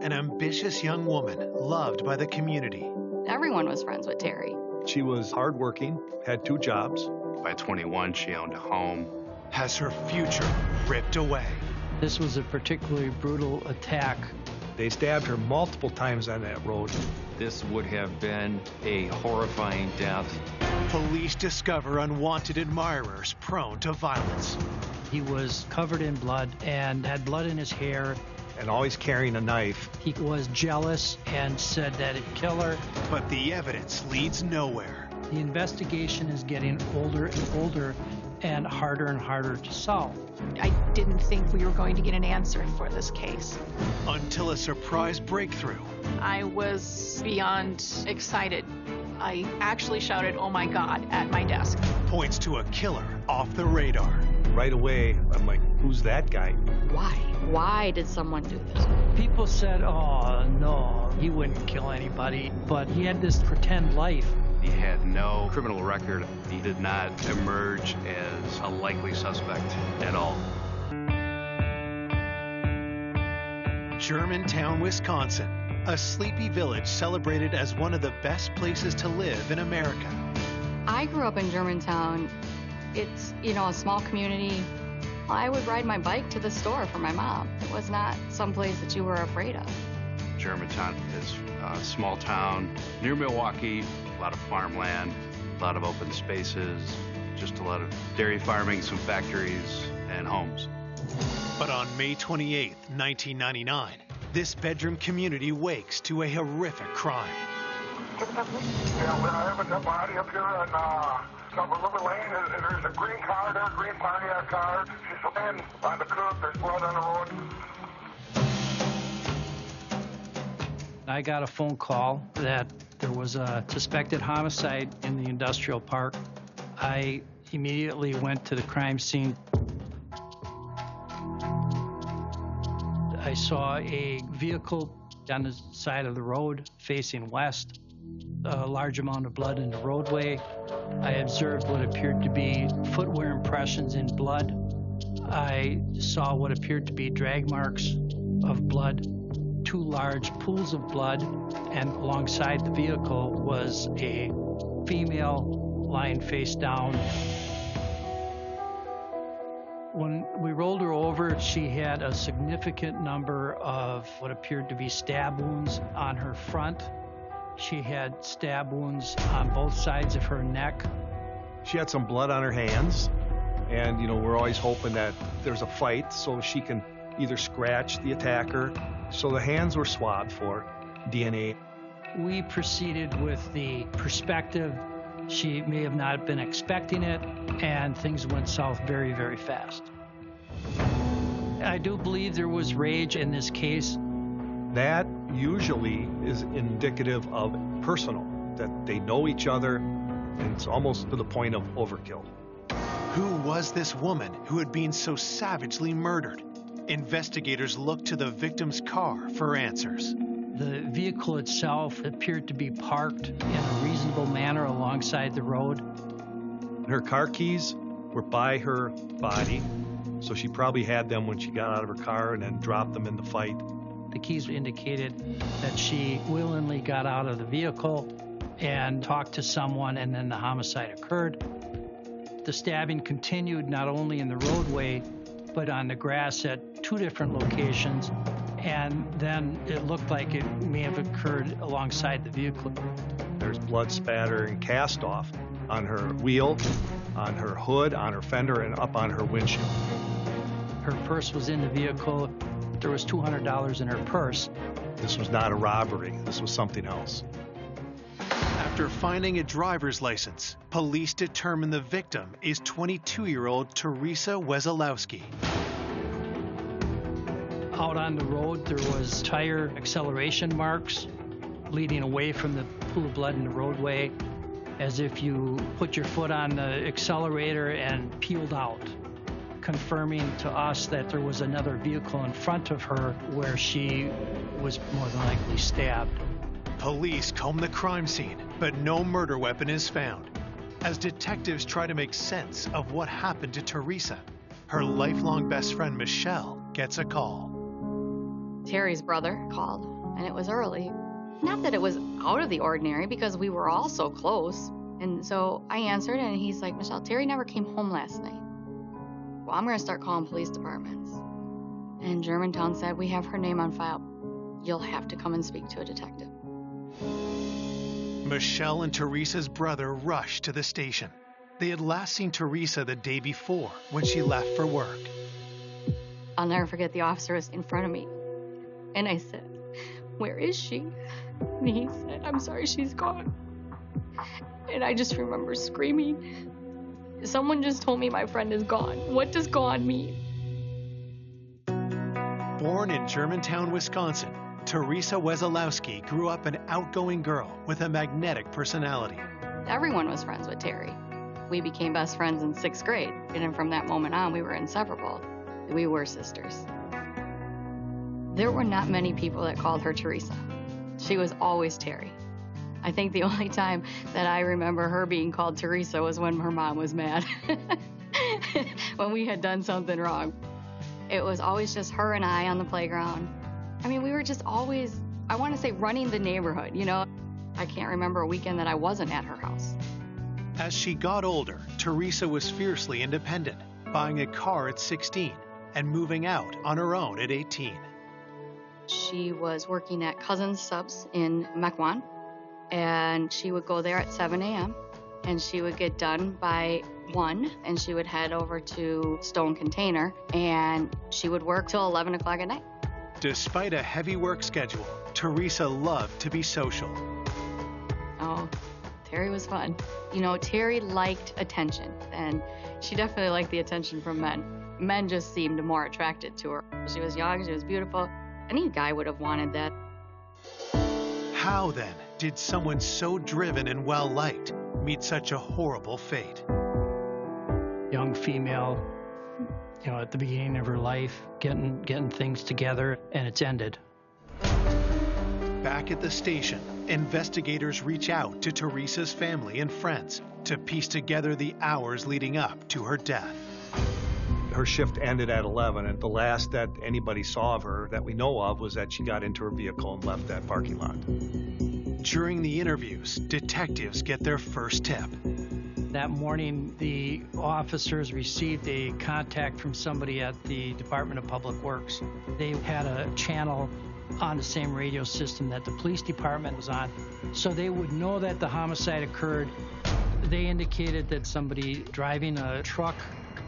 an ambitious young woman loved by the community. Everyone was friends with Terry. She was hardworking, had 2 jobs. By 21, she owned a home. Has her future ripped away. This was a particularly brutal attack. They stabbed her multiple times on that road. This would have been a horrifying death. Police discover unwanted admirers prone to violence. He was covered in blood and had blood in his hair. And always carrying a knife. He was jealous and said that he'd kill her. But the evidence leads nowhere. The investigation is getting older and older and harder to solve. I didn't think we were going to get an answer for this case. Until a surprise breakthrough. I was beyond excited. I actually shouted, "Oh my God," at my desk. Points to a killer off the radar. Right away, I'm like, who's that guy? Why? Why did someone do this? People said, oh, no, he wouldn't kill anybody, but he had this pretend life. He had no criminal record. He did not emerge as a likely suspect at all. Germantown, Wisconsin, a sleepy village celebrated as one of the best places to live in America. I grew up in Germantown. It's, a small community. I would ride my bike to the store for my mom. It was not someplace that you were afraid of. Germantown is a small town near Milwaukee, a lot of farmland, a lot of open spaces, just a lot of dairy farming, some factories, and homes. But on May 28, 1999, this bedroom community wakes to a horrific crime. Yeah, we're having a body up here on River Lane. There's a green car there, green Pontiac car. She's laying by the curb. There's blood on the road. I got a phone call that there was a suspected homicide in the industrial park. I immediately went to the crime scene. I saw a vehicle on the side of the road facing west, a large amount of blood in the roadway. I observed what appeared to be footwear impressions in blood. I saw what appeared to be drag marks of blood, 2 large pools of blood, and alongside the vehicle was a female lying face down. When we rolled her over, she had a significant number of what appeared to be stab wounds on her front. She had stab wounds on both sides of her neck. She had some blood on her hands, and we're always hoping that there's a fight so she can either scratch the attacker. So the hands were swabbed for DNA. We proceeded with the perspective. She may have not been expecting it, and things went south very, very fast. I do believe there was rage in this case. That usually is indicative of personal, that they know each other, and it's almost to the point of overkill. Who was this woman who had been so savagely murdered? Investigators looked to the victim's car for answers. The vehicle itself appeared to be parked in a reasonable manner alongside the road. Her car keys were by her body, so she probably had them when she got out of her car and then dropped them in the fight. The keys indicated that she willingly got out of the vehicle and talked to someone, and then the homicide occurred. The stabbing continued not only in the roadway, but on the grass at 2 different locations, and then it looked like it may have occurred alongside the vehicle. There's blood spatter and cast off on her wheel, on her hood, on her fender, and up on her windshield. Her purse was in the vehicle. There was $200 in her purse. This was not a robbery. This was something else. After finding a driver's license, police determine the victim is 22-year-old Teresa Wesolowski. Out on the road, there was tire acceleration marks leading away from the pool of blood in the roadway, as if you put your foot on the accelerator and peeled out, confirming to us that there was another vehicle in front of her where she was more than likely stabbed. Police comb the crime scene, but no murder weapon is found. As detectives try to make sense of what happened to Teresa, her lifelong best friend Michelle gets a call. Terry's brother called. and it was early. Not that it was out of the ordinary because we were all so close. And so I answered, and he's like, Michelle, Terry never came home last night. Well, I'm going to start calling police departments. And Germantown said, we have her name on file. You'll have to come and speak to a detective. Michelle and Teresa's brother rushed to the station. They had last seen Teresa the day before when she left for work. I'll never forget, the officer was in front of me. And I said, where is she? And he said, I'm sorry, she's gone. And I just remember screaming, someone just told me my friend is gone. What does gone mean? Born in Germantown, Wisconsin, Teresa Wesolowski grew up an outgoing girl with a magnetic personality. Everyone was friends with Terry. We became best friends in 6th grade, and from that moment on, we were inseparable. We were sisters. There were not many people that called her Teresa. She was always Terry. I think the only time that I remember her being called Teresa was when her mom was mad. When we had done something wrong. It was always just her and I on the playground. I mean, we were just always, I want to say, running the neighborhood, you know? I can't remember a weekend that I wasn't at her house. As she got older, Teresa was fiercely independent, buying a car at 16 and moving out on her own at 18. She was working at Cousins Subs in Mequon, and she would go there at 7 a.m., and she would get done by 1, and she would head over to Stone Container, and she would work till 11 o'clock at night. Despite a heavy work schedule, Teresa loved to be social. Oh, Terry was fun. You know, Terry liked attention, and she definitely liked the attention from men. Men just seemed more attracted to her. She was young, she was beautiful. Any guy would have wanted that. How, then, did someone so driven and well-liked meet such a horrible fate? Young female, you know, at the beginning of her life, getting things together, and it's ended. Back at the station, investigators reach out to Teresa's family and friends to piece together the hours leading up to her death. Her shift ended at 11, and the last that anybody saw of her that we know of was that she got into her vehicle and left that parking lot. During the interviews, detectives get their first tip. That morning, the officers received a contact from somebody at the Department of Public Works. They had a channel on the same radio system that the police department was on, so they would know that the homicide occurred. They indicated that somebody driving a truck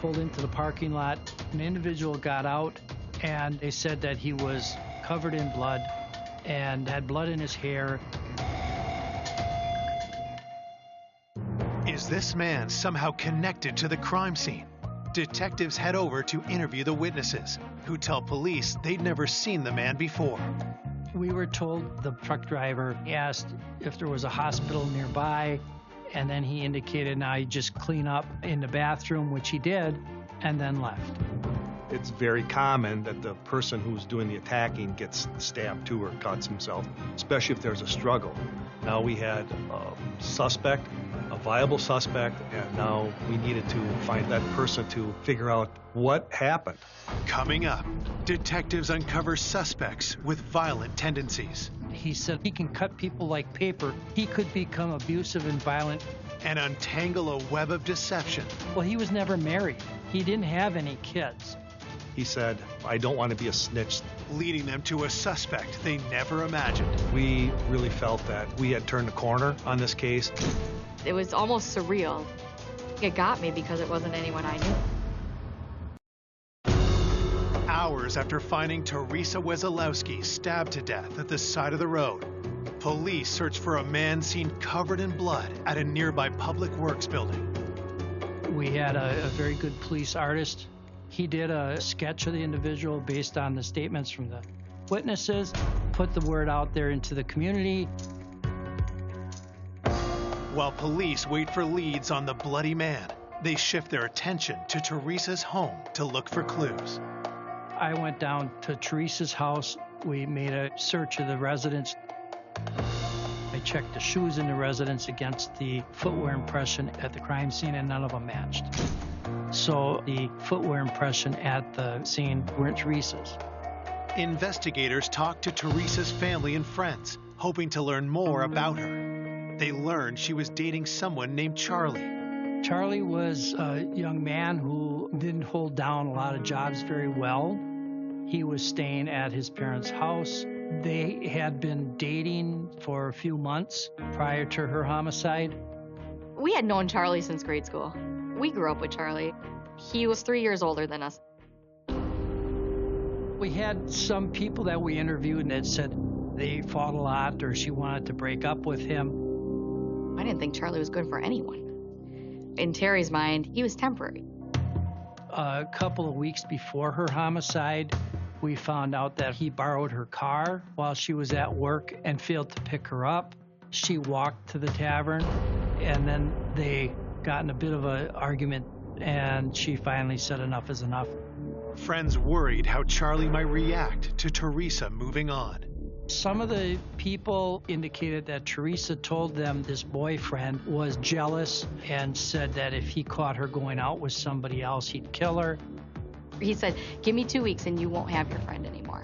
pulled into the parking lot. An individual got out, and they said that he was covered in blood and had blood in his hair. Is this man somehow connected to the crime scene? Detectives head over to interview the witnesses, who tell police they'd never seen the man before. We were told the truck driver asked if there was a hospital nearby, and then he indicated now he'd just clean up in the bathroom, which he did, and then left. It's very common that the person who's doing the attacking gets stabbed too or cuts himself, especially if there's a struggle. Now we had a suspect, a viable suspect, and now we needed to find that person to figure out what happened. Coming up, detectives uncover suspects with violent tendencies. He said he can cut people like paper. He could become abusive and violent. And untangle a web of deception. Well, he was never married. He didn't have any kids. He said, I don't want to be a snitch. Leading them to a suspect they never imagined. We really felt that we had turned a corner on this case. It was almost surreal. It got me because it wasn't anyone I knew. Hours after finding Teresa Wesolowski stabbed to death at the side of the road, police search for a man seen covered in blood at a nearby public works building. We had a very good police artist. He did a sketch of the individual based on the statements from the witnesses, put the word out there into the community. While police wait for leads on the bloody man, they shift their attention to Teresa's home to look for clues. I went down to Teresa's house. We made a search of the residence. I checked the shoes in the residence against the footwear impression at the crime scene, and none of them matched. So the footwear impression at the scene weren't Teresa's. Investigators talked to Teresa's family and friends, hoping to learn more about her. They learned she was dating someone named Charlie. Charlie was a young man who didn't hold down a lot of jobs very well. He was staying at his parents' house. They had been dating for a few months prior to her homicide. We had known Charlie since grade school. We grew up with Charlie. He was 3 years older than us. We had some people that we interviewed that said they fought a lot or she wanted to break up with him. I didn't think Charlie was good for anyone. In Terry's mind, he was temporary. A couple of weeks before her homicide, we found out that he borrowed her car while she was at work and failed to pick her up. She walked to the tavern, and then they got in a bit of an argument, and she finally said enough is enough. Friends worried how Charlie might react to Teresa moving on. Some of the people indicated that Teresa told them this boyfriend was jealous and said that if he caught her going out with somebody else, he'd kill her. He said, give me 2 weeks and you won't have your friend anymore.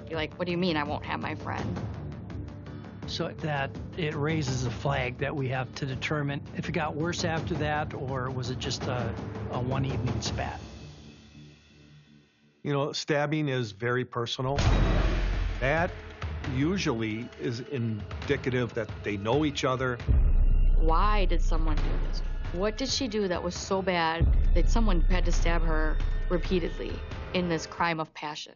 You're like, what do you mean I won't have my friend? So that it raises a flag that we have to determine if it got worse after that or was it just a one evening spat. You know, stabbing is very personal. That usually is indicative that they know each other. Why did someone do this? What did she do that was so bad that someone had to stab her repeatedly in this crime of passion?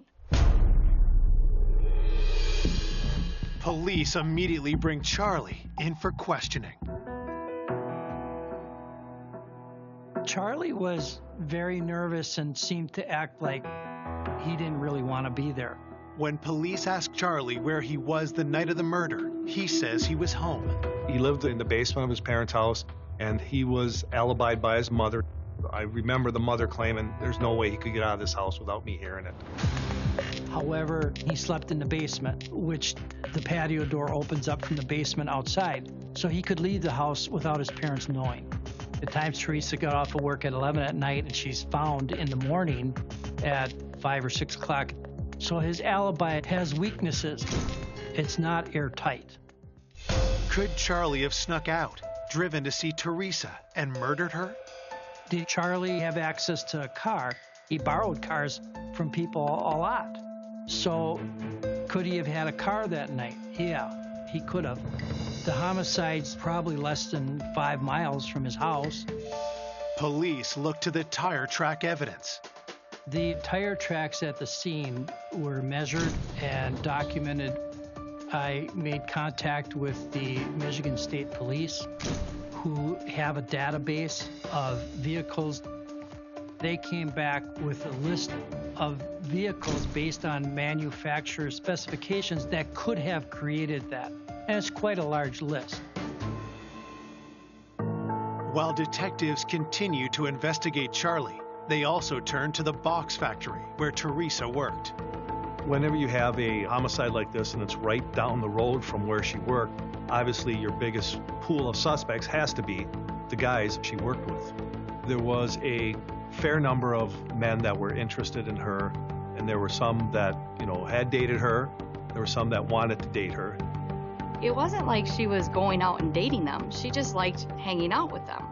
Police immediately bring Charlie in for questioning. Charlie was very nervous and seemed to act like he didn't really want to be there. When police ask Charlie where he was the night of the murder, he says he was home. He lived in the basement of his parents' house, and he was alibied by his mother. I remember the mother claiming there's no way he could get out of this house without me hearing it. However, he slept in the basement, which the patio door opens up from the basement outside, so he could leave the house without his parents knowing. At times, Teresa got off of work at 11 at night, and she's found in the morning at 5 or 6 o'clock. So his alibi has weaknesses. It's not airtight. Could Charlie have snuck out, driven to see Teresa, and murdered her? Did Charlie have access to a car? He borrowed cars from people a lot. So could he have had a car that night? Yeah, he could have. The homicide's probably less than 5 miles from his house. Police looked to the tire track evidence. The tire tracks at the scene were measured and documented. I made contact with the Michigan State Police, who have a database of vehicles. They came back with a list of vehicles based on manufacturer specifications that could have created that. And it's quite a large list. While detectives continue to investigate Charlie, they also turn to the box factory where Teresa worked. Whenever you have a homicide like this and it's right down the road from where she worked, obviously your biggest pool of suspects has to be the guys she worked with. There was a fair number of men that were interested in her, and there were some that, had dated her. There were some that wanted to date her. It wasn't like she was going out and dating them. She just liked hanging out with them.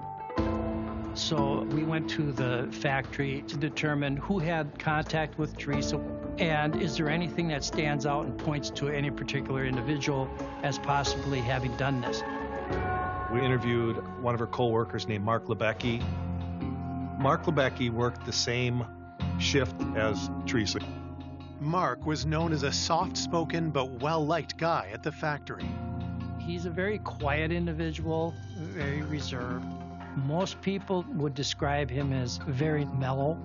So we went to the factory to determine who had contact with Teresa, and is there anything that stands out and points to any particular individual as possibly having done this. We interviewed one of her co-workers named Mark Lebecki. Mark Lebecki worked the same shift as Teresa. Mark was known as a soft-spoken but well-liked guy at the factory. He's a very quiet individual, very reserved. Most people would describe him as very mellow.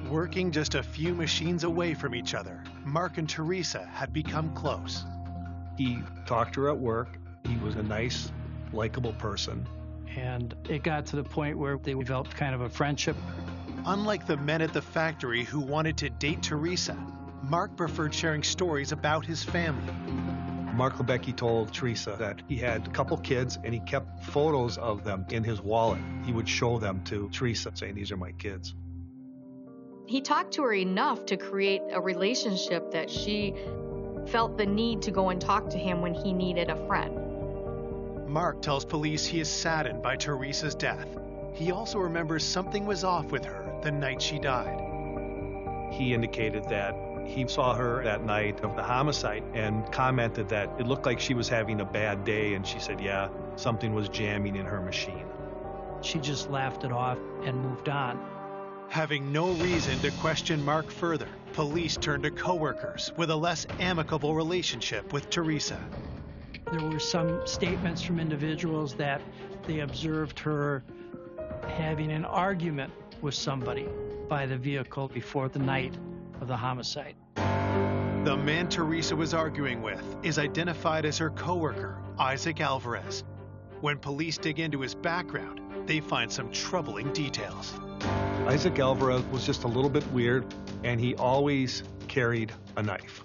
Working just a few machines away from each other, Mark and Teresa had become close. He talked to her at work. He was a nice, likable person. And it got to the point where they developed kind of a friendship. Unlike the men at the factory who wanted to date Teresa, Mark preferred sharing stories about his family. Mark Lebecki told Teresa that he had a couple kids and he kept photos of them in his wallet. He would show them to Teresa saying, "These are my kids." He talked to her enough to create a relationship that she felt the need to go and talk to him when he needed a friend. Mark tells police he is saddened by Teresa's death. He also remembers something was off with her the night she died. He indicated that he saw her that night of the homicide and commented that it looked like she was having a bad day, and she said, yeah, something was jamming in her machine. She just laughed it off and moved on. Having no reason to question Mark further, police turned to coworkers with a less amicable relationship with Teresa. There were some statements from individuals that they observed her having an argument with somebody by the vehicle before the night of the homicide. The man Teresa was arguing with is identified as her coworker, Isaac Alvarez. When police dig into his background, they find some troubling details. Isaac Alvarez was just a little bit weird, and he always carried a knife.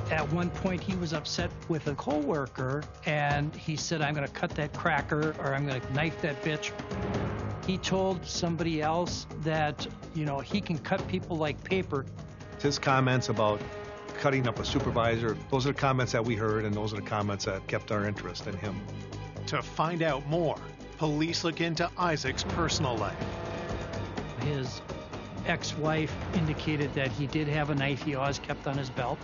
At one point, he was upset with a coworker, and he said, I'm going to cut that cracker, or I'm going to knife that bitch. He told somebody else that, he can cut people like paper. His comments about cutting up a supervisor, those are the comments that we heard, and those are the comments that kept our interest in him. To find out more, police look into Isaac's personal life. His ex-wife indicated that he did have a knife he always kept on his belt.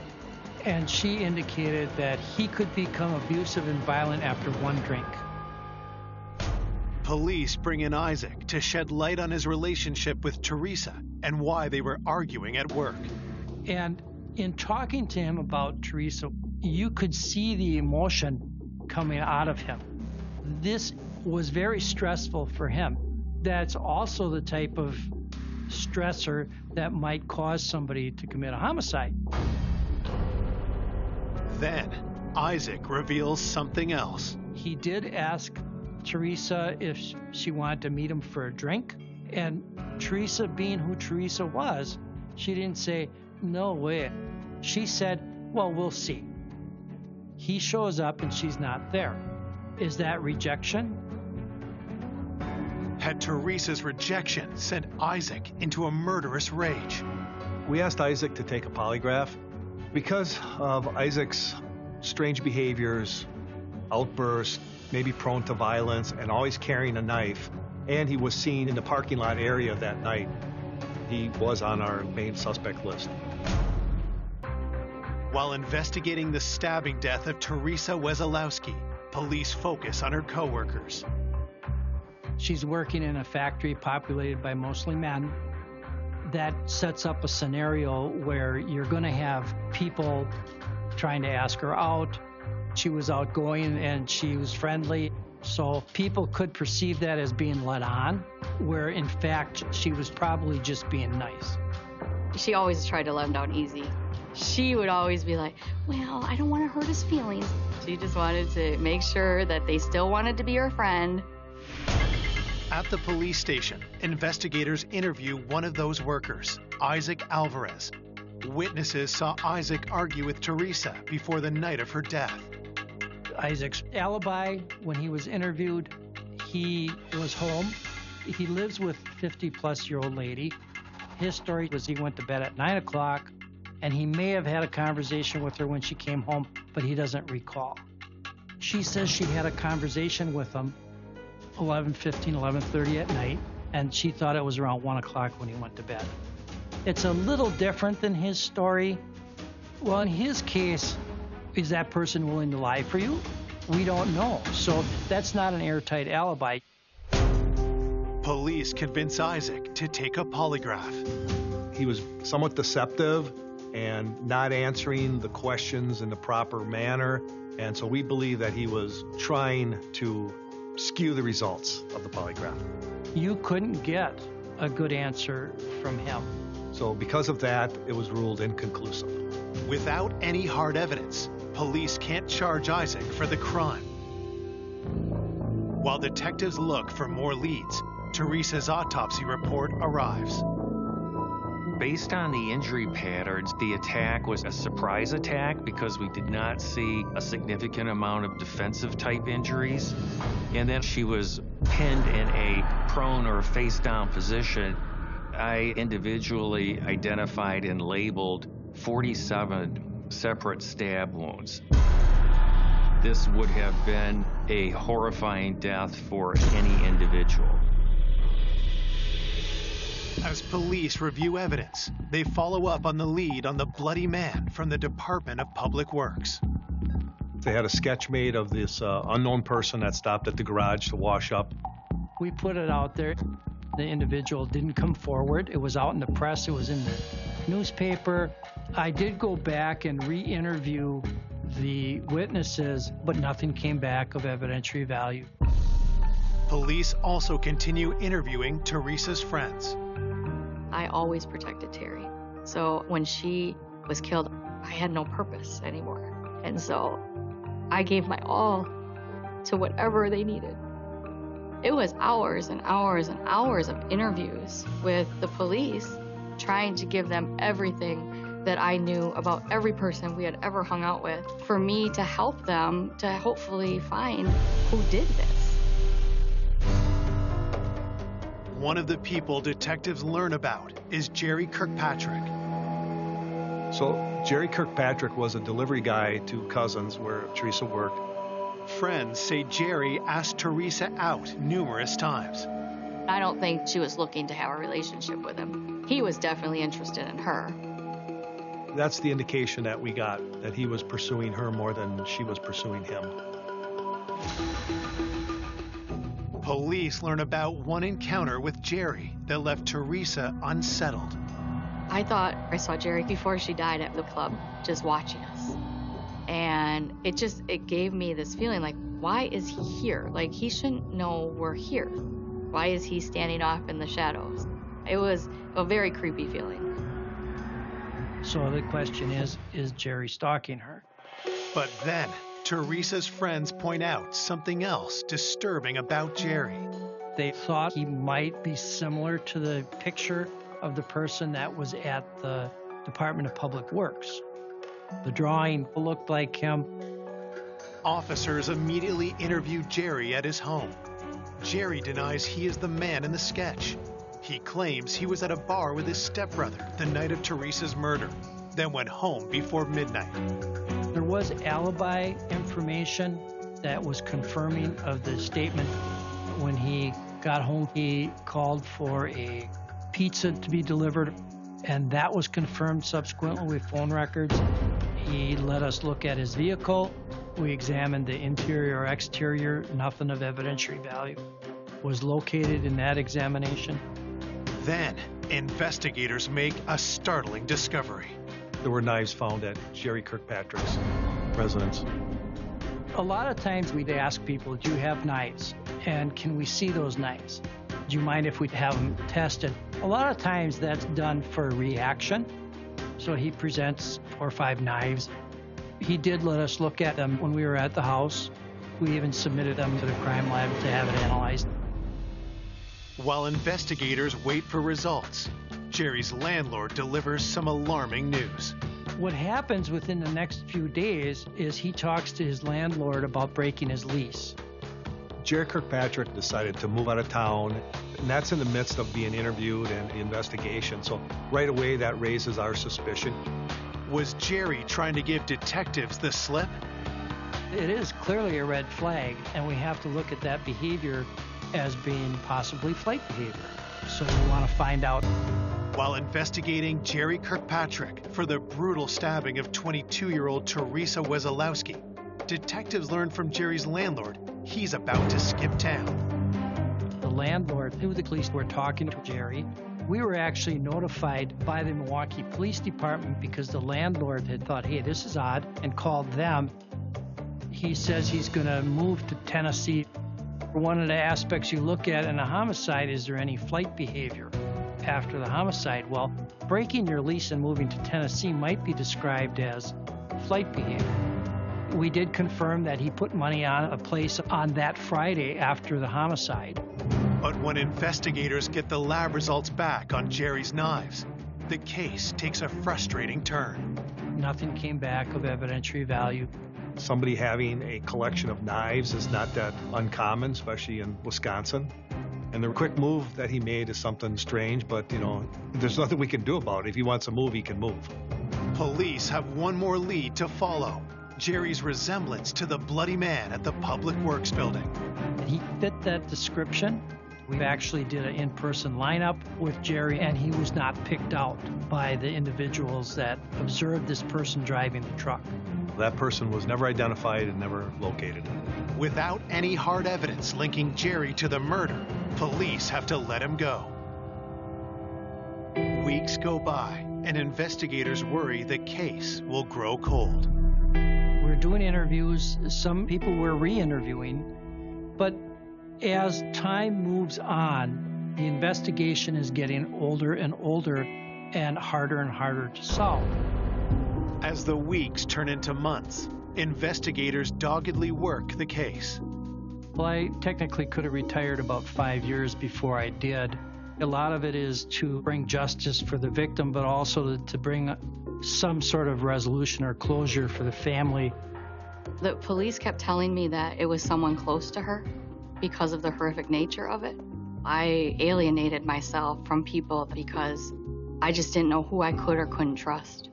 And she indicated that he could become abusive and violent after one drink. Police bring in Isaac to shed light on his relationship with Teresa and why they were arguing at work. And in talking to him about Teresa, you could see the emotion coming out of him. This was very stressful for him. That's also the type of stressor that might cause somebody to commit a homicide. Then, Isaac reveals something else. He did ask Teresa if she wanted to meet him for a drink. And Teresa, being who Teresa was, she didn't say, no way. She said, well, we'll see. He shows up and she's not there. Is that rejection? Had Teresa's rejection sent Isaac into a murderous rage? We asked Isaac to take a polygraph. Because of Isaac's strange behaviors, outbursts, maybe prone to violence, and always carrying a knife, and he was seen in the parking lot area that night, he was on our main suspect list. While investigating the stabbing death of Teresa Wesolowski, police focus on her coworkers. She's working in a factory populated by mostly men. That sets up a scenario where you're going to have people trying to ask her out. She was outgoing and she was friendly, so people could perceive that as being led on, where in fact she was probably just being nice. She always tried to let him down easy. She would always be like, well, I don't want to hurt his feelings. She just wanted to make sure that they still wanted to be her friend. At the police station, investigators interview one of those workers, Isaac Alvarez. Witnesses saw Isaac argue with Teresa before the night of her death. Isaac's alibi, when he was interviewed, he was home. He lives with a 50-plus-year-old lady. His story was he went to bed at 9 o'clock, and he may have had a conversation with her when she came home, but he doesn't recall. She says she had a conversation with him 11:15, 11:30 at night, and she thought it was around 1 o'clock when he went to bed. It's a little different than his story. Well, in his case, is that person willing to lie for you? We don't know. So that's not an airtight alibi. Police convince Isaac to take a polygraph. He was somewhat deceptive and not answering the questions in the proper manner, and so we believe that he was trying to skew the results of the polygraph. You couldn't get a good answer from him. So because of that, it was ruled inconclusive. Without any hard evidence, police can't charge Isaac for the crime. While detectives look for more leads, Teresa's autopsy report arrives. Based on the injury patterns, the attack was a surprise attack because we did not see a significant amount of defensive type injuries. And then she was pinned in a prone or face down position. I individually identified and labeled 47 separate stab wounds. This would have been a horrifying death for any individual. As police review evidence, they follow up on the lead on the bloody man from the Department of Public Works. They had a sketch made of this unknown person that stopped at the garage to wash up. We put it out there. The individual didn't come forward. It was out in the press. It was in the newspaper. I did go back and re-interview the witnesses, but nothing came back of evidentiary value. Police also continue interviewing Teresa's friends. I always protected Terry. So when she was killed, I had no purpose anymore. And so I gave my all to whatever they needed. It was hours and hours and hours of interviews with the police, trying to give them everything that I knew about every person we had ever hung out with, for me to help them to hopefully find who did this. One of the people detectives learn about is Jerry Kirkpatrick. So Jerry Kirkpatrick was a delivery guy to Cousins where Teresa worked. Friends say Jerry asked Teresa out numerous times. I don't think she was looking to have a relationship with him. He was definitely interested in her. That's the indication that we got, that he was pursuing her more than she was pursuing him. Police learn about one encounter with Jerry that left Teresa unsettled. I thought I saw Jerry before she died at the club, just watching us. And it gave me this feeling like, why is he here? Like, he shouldn't know we're here. Why is he standing off in the shadows? It was a very creepy feeling. So the question is Jerry stalking her? But then, Teresa's friends point out something else disturbing about Jerry. They thought he might be similar to the picture of the person that was at the Department of Public Works. The drawing looked like him. Officers immediately interview Jerry at his home. Jerry denies he is the man in the sketch. He claims he was at a bar with his stepbrother the night of Teresa's murder, then went home before midnight. There was alibi information that was confirming of the statement. When he got home, he called for a pizza to be delivered, and that was confirmed subsequently with phone records. He let us look at his vehicle. We examined the interior or exterior. Nothing of evidentiary value was located in that examination. Then, investigators make a startling discovery. There were knives found at Jerry Kirkpatrick's residence. A lot of times we'd ask people, do you have knives? And can we see those knives? Do you mind if we have them tested? A lot of times that's done for a reaction. So he presents 4 or 5 knives. He did let us look at them when we were at the house. We even submitted them to the crime lab to have it analyzed. While investigators wait for results, Jerry's landlord delivers some alarming news. What happens within the next few days is he talks to his landlord about breaking his lease. Jerry Kirkpatrick decided to move out of town, and that's in the midst of being interviewed and the investigation. So right away, that raises our suspicion. Was Jerry trying to give detectives the slip? It is clearly a red flag, and we have to look at that behavior as being possibly flight behavior. So we want to find out. While investigating Jerry Kirkpatrick for the brutal stabbing of 22-year-old Teresa Wesolowski, detectives learn from Jerry's landlord he's about to skip town. The landlord knew the police were talking to Jerry. We were actually notified by the Milwaukee Police Department because the landlord had thought, hey, this is odd, and called them. He says he's going to move to Tennessee. One of the aspects you look at in a homicide, is there any flight behavior after the homicide? Well, breaking your lease and moving to Tennessee might be described as flight behavior. We did confirm that he put money on a place on that Friday after the homicide. But when investigators get the lab results back on Jerry's knives, the case takes a frustrating turn. Nothing came back of evidentiary value. Somebody having a collection of knives is not that uncommon, especially in Wisconsin. And the quick move that he made is something strange, but, there's nothing we can do about it. If he wants to move, he can move. Police have one more lead to follow. Jerry's resemblance to the bloody man at the Public Works building. He fit that description. We actually did an in-person lineup with Jerry, and he was not picked out by the individuals that observed this person driving the truck. That person was never identified and never located. Without any hard evidence linking Jerry to the murder, police have to let him go. Weeks go by, and investigators worry the case will grow cold. We're doing interviews. Some people we're re-interviewing, but as time moves on, the investigation is getting older and older and harder to solve. As the weeks turn into months, investigators doggedly work the case. Well, I technically could have retired about 5 years before I did. A lot of it is to bring justice for the victim, but also to bring some sort of resolution or closure for the family. The police kept telling me that it was someone close to her because of the horrific nature of it. I alienated myself from people because I just didn't know who I could or couldn't trust.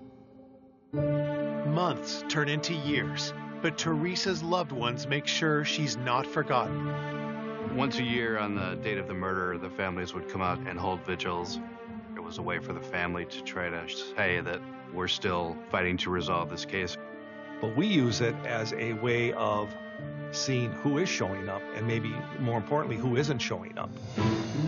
Months turn into years, but Teresa's loved ones make sure she's not forgotten. Once a year on the date of the murder, the families would come out and hold vigils. It was a way for the family to try to say that we're still fighting to resolve this case. But we use it as a way of seeing who is showing up and maybe more importantly, who isn't showing up.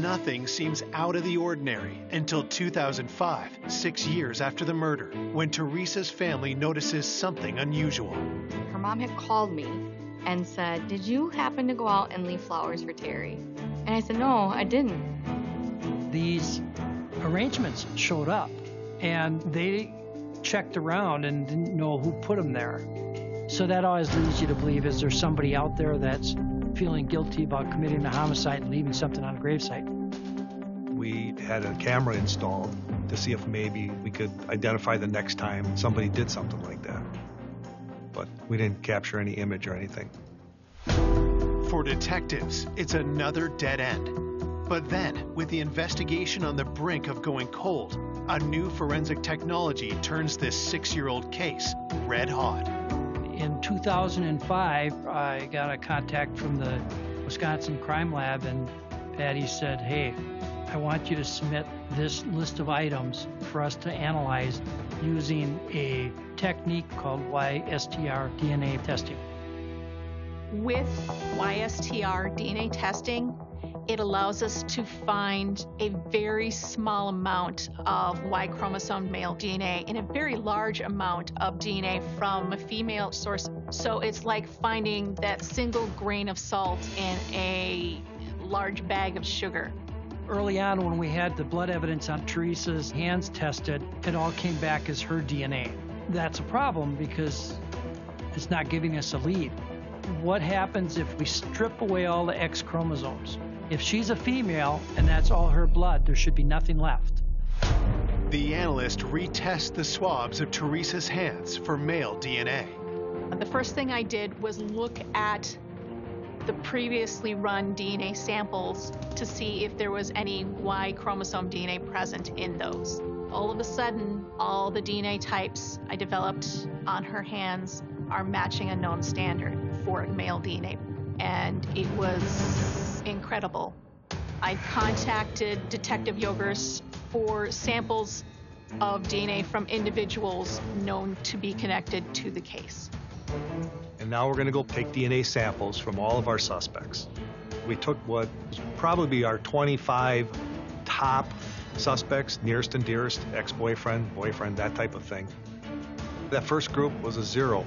Nothing seems out of the ordinary until 2005, 6 years after the murder, when Teresa's family notices something unusual. Her mom had called me and said, "Did you happen to go out and leave flowers for Terry?" And I said, "No, I didn't." These arrangements showed up, and they checked around and didn't know who put them there. So that always leads you to believe, is there somebody out there that's feeling guilty about committing a homicide and leaving something on a gravesite? We had a camera installed to see if maybe we could identify the next time somebody did something like that. But we didn't capture any image or anything. For detectives, it's another dead end. But then, with the investigation on the brink of going cold, a new forensic technology turns this 6-year-old case red hot. In 2005, I got a contact from the Wisconsin Crime Lab, and Patty said, "Hey, I want you to submit this list of items for us to analyze using a technique called YSTR DNA testing." With YSTR DNA testing, it allows us to find a very small amount of Y chromosome male DNA and a very large amount of DNA from a female source. So it's like finding that single grain of salt in a large bag of sugar. Early on, when we had the blood evidence on Teresa's hands tested, it all came back as her DNA. That's a problem because it's not giving us a lead. What happens if we strip away all the X chromosomes? If she's a female and that's all her blood, there should be nothing left. The analyst retests the swabs of Teresa's hands for male DNA. The first thing I did was look at the previously run DNA samples to see if there was any Y chromosome DNA present in those. All of a sudden, all the DNA types I developed on her hands are matching a known standard for male DNA, and it was incredible. I contacted Detective Yogers for samples of DNA from individuals known to be connected to the case. And now we're going to go take DNA samples from all of our suspects. We took what was probably our 25 top suspects, nearest and dearest, ex-boyfriend, boyfriend, that type of thing. That first group was a 0.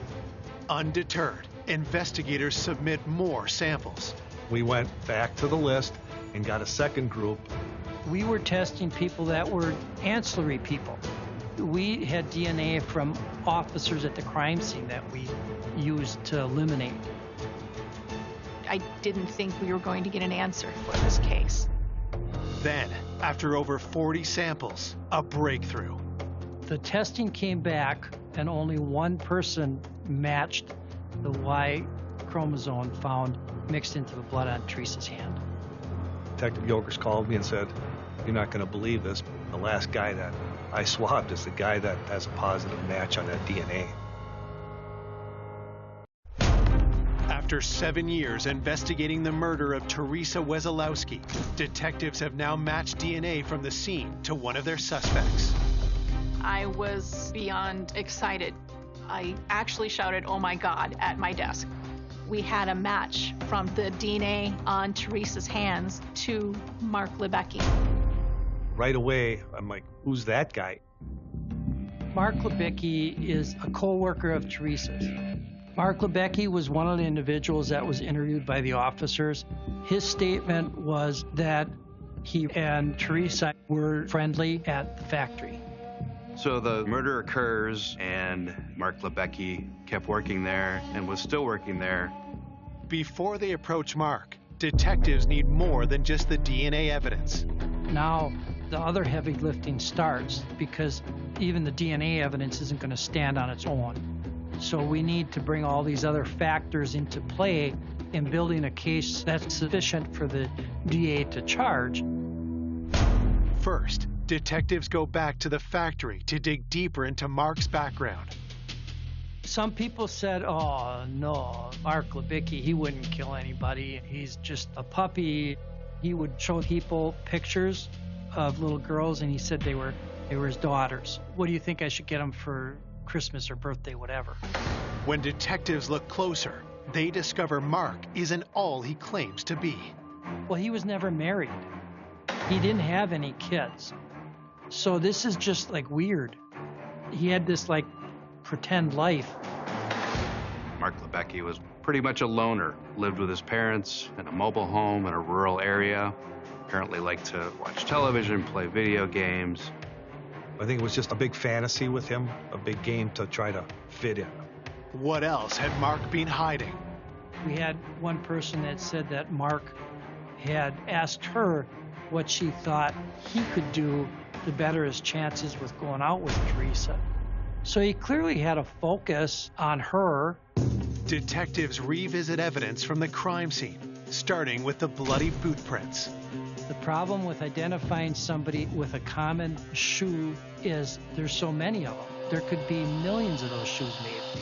Undeterred, investigators submit more samples. We went back to the list and got a second group. We were testing people that were ancillary people. We had DNA from officers at the crime scene that we used to eliminate. I didn't think we were going to get an answer for this case. Then, after over 40 samples, a breakthrough. The testing came back and only one person matched the Y chromosome found mixed into the blood on Teresa's hand. Detective Yokers called me and said, "You're not going to believe this. The last guy that I swabbed is the guy that has a positive match on that DNA." After 7 years investigating the murder of Teresa Wesolowski, detectives have now matched DNA from the scene to one of their suspects. I was beyond excited. I actually shouted, "Oh my God," at my desk. We had a match from the DNA on Teresa's hands to Mark Lebecki. Right away, I'm like, "Who's that guy?" Mark Lebecki is a co-worker of Teresa's. Mark Lebecki was one of the individuals that was interviewed by the officers. His statement was that he and Teresa were friendly at the factory. So the murder occurs, and Mark Lebecki kept working there and was still working there. Before they approach Mark, detectives need more than just the DNA evidence. Now, the other heavy lifting starts because even the DNA evidence isn't going to stand on its own. So we need to bring all these other factors into play in building a case that's sufficient for the DA to charge. First, detectives go back to the factory to dig deeper into Mark's background. Some people said, "Oh, no, Mark Lebecki, he wouldn't kill anybody. He's just a puppy." He would show people pictures of little girls, and he said they were his daughters. "What do you think I should get them for Christmas or birthday, whatever?" When detectives look closer, they discover Mark isn't all he claims to be. Well, he was never married. He didn't have any kids. So this is just like weird. He had this like pretend life. Mark Lebecki was pretty much a loner, lived with his parents in a mobile home in a rural area, apparently liked to watch television, play video games. I think it was just a big fantasy with him, a big game to try to fit in. What else had Mark been hiding? We had one person that said that Mark had asked her what she thought he could do to better his chances with going out with Teresa. So he clearly had a focus on her. Detectives revisit evidence from the crime scene, starting with the bloody boot prints. The problem with identifying somebody with a common shoe is there's so many of them. There could be millions of those shoes made.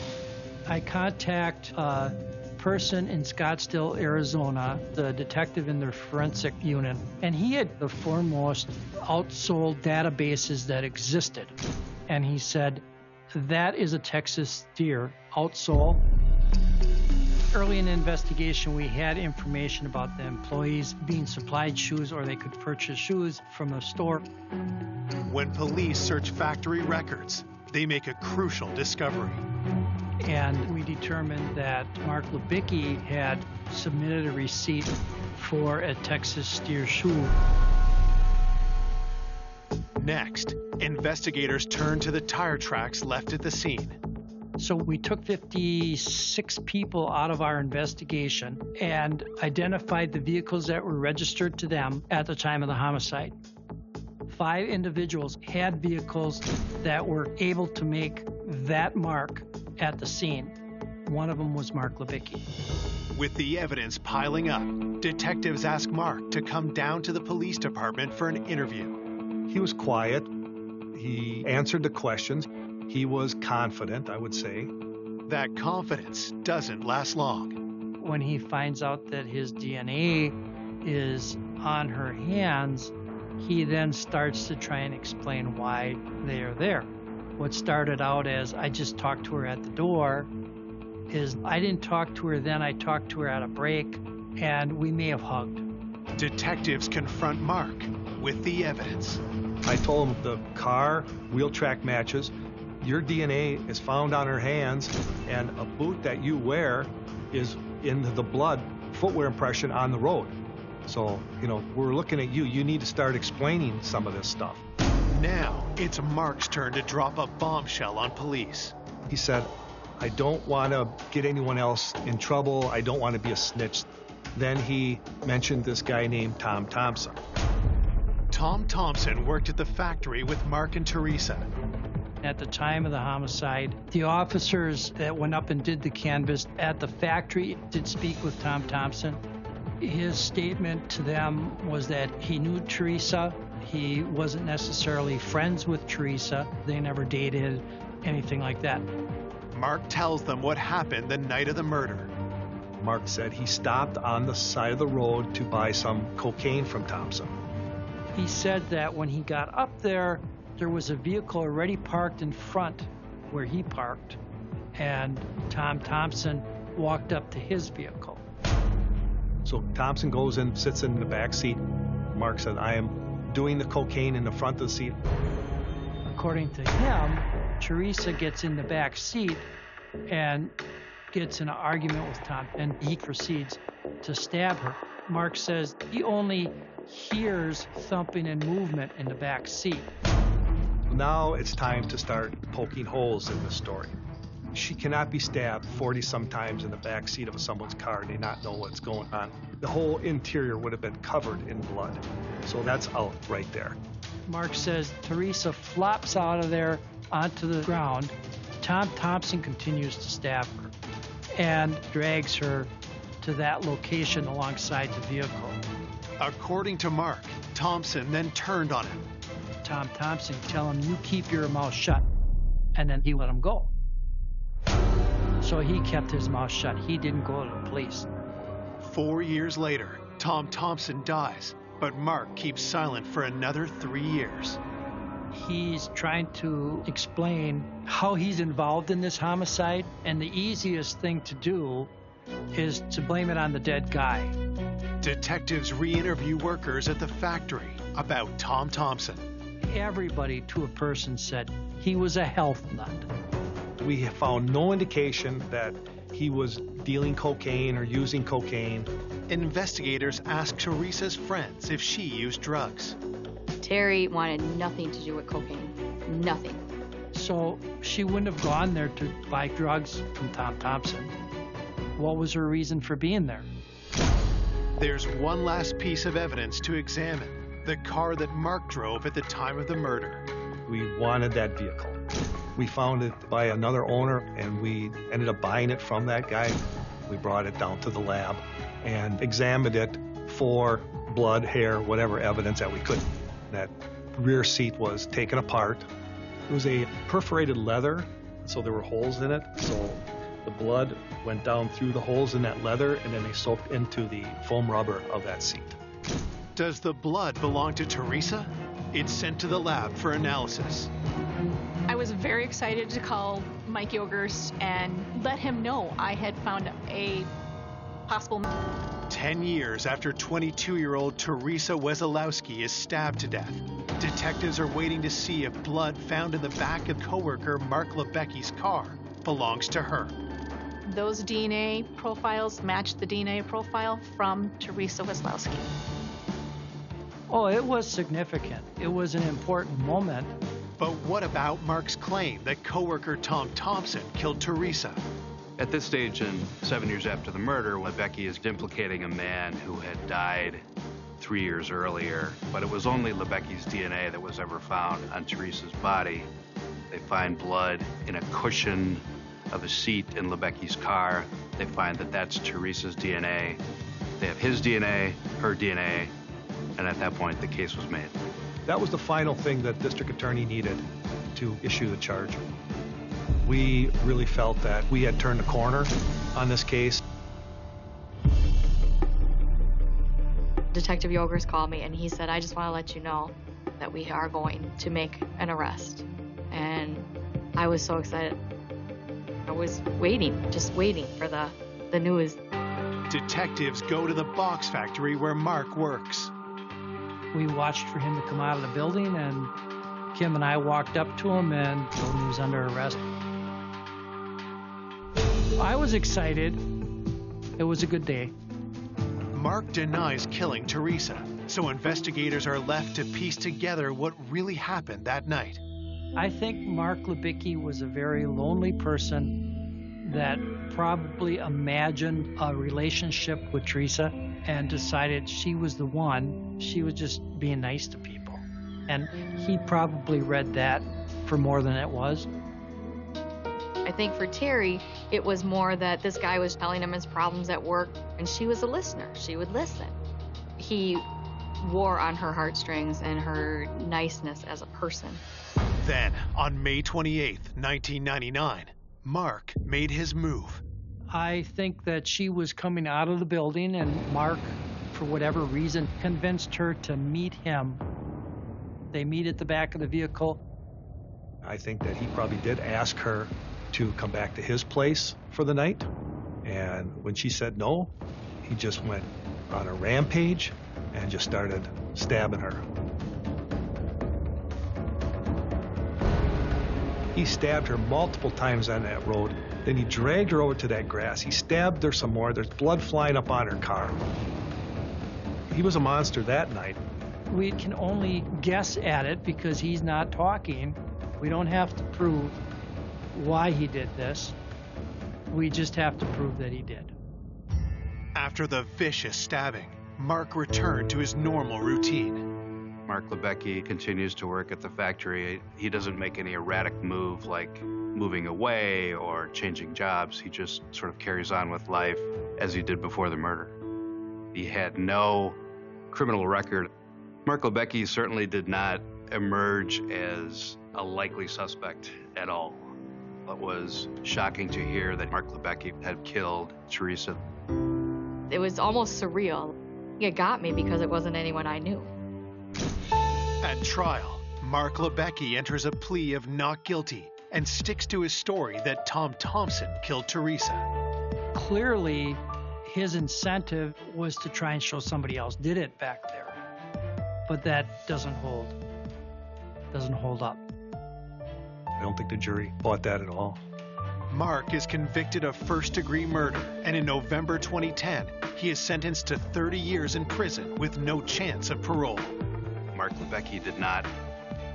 I contact a person in Scottsdale, Arizona, the detective in their forensic unit, and he had the foremost outsold databases that existed. And he said, that is a Texas steer outsole. Early in the investigation, we had information about the employees being supplied shoes or they could purchase shoes from a store. When police search factory records, they make a crucial discovery. And we determined that Mark Lebecki had submitted a receipt for a Texas steer shoe. Next, investigators turn to the tire tracks left at the scene. So we took 56 people out of our investigation and identified the vehicles that were registered to them at the time of the homicide. 5 individuals had vehicles that were able to make that mark at the scene. One of them was Mark Lebecki. With the evidence piling up, detectives ask Mark to come down to the police department for an interview. He was quiet. He answered the questions. He was confident, I would say. That confidence doesn't last long. When he finds out that his DNA is on her hands, he then starts to try and explain why they are there. What started out as I just talked to her at the door is I didn't talk to her then, I talked to her at a break, and we may have hugged. Detectives confront Mark with the evidence. I told him the car, wheel track matches. Your DNA is found on her hands, and a boot that you wear is in the blood footwear impression on the road. So, we're looking at you. You need to start explaining some of this stuff. Now, it's Mark's turn to drop a bombshell on police. He said, I don't want to get anyone else in trouble. I don't want to be a snitch. Then he mentioned this guy named Tom Thompson. Tom Thompson worked at the factory with Mark and Teresa. At the time of the homicide, the officers that went up and did the canvass at the factory did speak with Tom Thompson. His statement to them was that he knew Teresa. He wasn't necessarily friends with Teresa. They never dated, anything like that. Mark tells them what happened the night of the murder. Mark said he stopped on the side of the road to buy some cocaine from Thompson. He said that when he got up there was a vehicle already parked in front where he parked, and Tom Thompson walked up to his vehicle. So Thompson goes in, sits in the back seat. Mark said, I am doing the cocaine in the front of the seat. According to him, Teresa gets in the back seat and gets in an argument with Tom, and he proceeds to stab her. Mark says he only hears thumping and movement in the back seat. Now it's time to start poking holes in the story. She cannot be stabbed 40-some times in the back seat of someone's car and they not know what's going on. The whole interior would have been covered in blood. So that's out right there. Mark says Teresa flops out of there onto the ground. Tom Thompson continues to stab her and drags her to that location alongside the vehicle. According to Mark, Thompson then turned on him. Tom Thompson tell him, you keep your mouth shut, and then he let him go. So he kept his mouth shut. He didn't go to the police. 4 years later, Tom Thompson dies, but Mark keeps silent for another 3 years. He's trying to explain how he's involved in this homicide, and the easiest thing to do is to blame it on the dead guy. Detectives re-interview workers at the factory about Tom Thompson. Everybody to a person said he was a health nut. We have found no indication that he was dealing cocaine or using cocaine. Investigators asked Teresa's friends if she used drugs. Terry wanted nothing to do with cocaine. Nothing. So she wouldn't have gone there to buy drugs from Tom Thompson. What was her reason for being there? There's one last piece of evidence to examine. The car that Mark drove at the time of the murder. We wanted that vehicle. We found it by another owner, and we ended up buying it from that guy. We brought it down to the lab and examined it for blood, hair, whatever evidence that we could. That rear seat was taken apart. It was a perforated leather, so there were holes in it. So the blood went down through the holes in that leather, and then they soaked into the foam rubber of that seat. Does the blood belong to Teresa? It's sent to the lab for analysis. I was very excited to call Mike Yogers and let him know I had found a possible... 10 years after 22-year-old Teresa Wesolowski is stabbed to death, detectives are waiting to see if blood found in the back of coworker Mark Lebecki's car belongs to her. Those DNA profiles matched the DNA profile from Teresa Wesolowski. Oh, it was significant. It was an important moment. But what about Mark's claim that coworker Tom Thompson killed Teresa? At this stage, and 7 years after the murder, Lebecki is implicating a man who had died 3 years earlier. But it was only Lebecki's DNA that was ever found on Teresa's body. They find blood in a cushion of a seat in Lebecki's car. They find that that's Teresa's DNA. They have his DNA, her DNA, and at that point, the case was made. That was the final thing that district attorney needed to issue the charge. We really felt that we had turned the corner on this case. Detective Yogers called me and he said, I just want to let you know that we are going to make an arrest. And I was so excited. I was waiting, just waiting for the news. Detectives go to the box factory where Mark works. We watched for him to come out of the building, and Kim and I walked up to him and told him he was under arrest. I was excited. It was a good day. Mark denies killing Teresa, so investigators are left to piece together what really happened that night. I think Mark Lebecki was a very lonely person that probably imagined a relationship with Teresa and decided she was the one. She was just being nice to people. And he probably read that for more than it was. I think for Terry, it was more that this guy was telling him his problems at work, and she was a listener. She would listen. He wore on her heartstrings and her niceness as a person. Then, on May 28th, 1999, Mark made his move. I think that she was coming out of the building, and Mark, for whatever reason, convinced her to meet him. They meet at the back of the vehicle. I think that he probably did ask her to come back to his place for the night. And when she said no, he just went on a rampage and just started stabbing her. He stabbed her multiple times on that road. Then he dragged her over to that grass. He stabbed her some more. There's blood flying up on her car. He was a monster that night. We can only guess at it because he's not talking. We don't have to prove why he did this. We just have to prove that he did. After the vicious stabbing, Mark returned to his normal routine. Mark Lebecki continues to work at the factory. He doesn't make any erratic move like moving away or changing jobs. He just sort of carries on with life as he did before the murder. He had no criminal record. Mark Lebecki certainly did not emerge as a likely suspect at all. It was shocking to hear that Mark Lebecki had killed Teresa. It was almost surreal. It got me because it wasn't anyone I knew. At trial, Mark Lebecki enters a plea of not guilty and sticks to his story that Tom Thompson killed Teresa. Clearly, his incentive was to try and show somebody else did it back there. But that doesn't hold up. I don't think the jury bought that at all. Mark is convicted of first-degree murder, and in November 2010, he is sentenced to 30 years in prison with no chance of parole. Mark Lebecki did not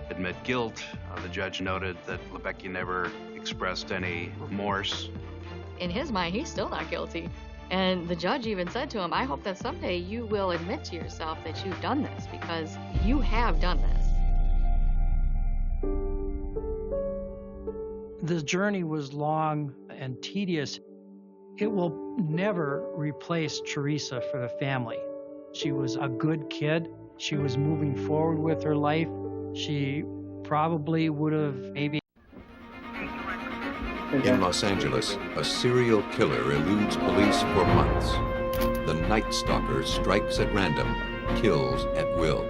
admit guilt. The judge noted that Lebecki never expressed any remorse. In his mind, he's still not guilty. And the judge even said to him, I hope that someday you will admit to yourself that you've done this, because you have done this. The journey was long and tedious. It will never replace Teresa for the family. She was a good kid. She was moving forward with her life. She probably would have maybe... In Los Angeles, a serial killer eludes police for months. The Night Stalker strikes at random, kills at will.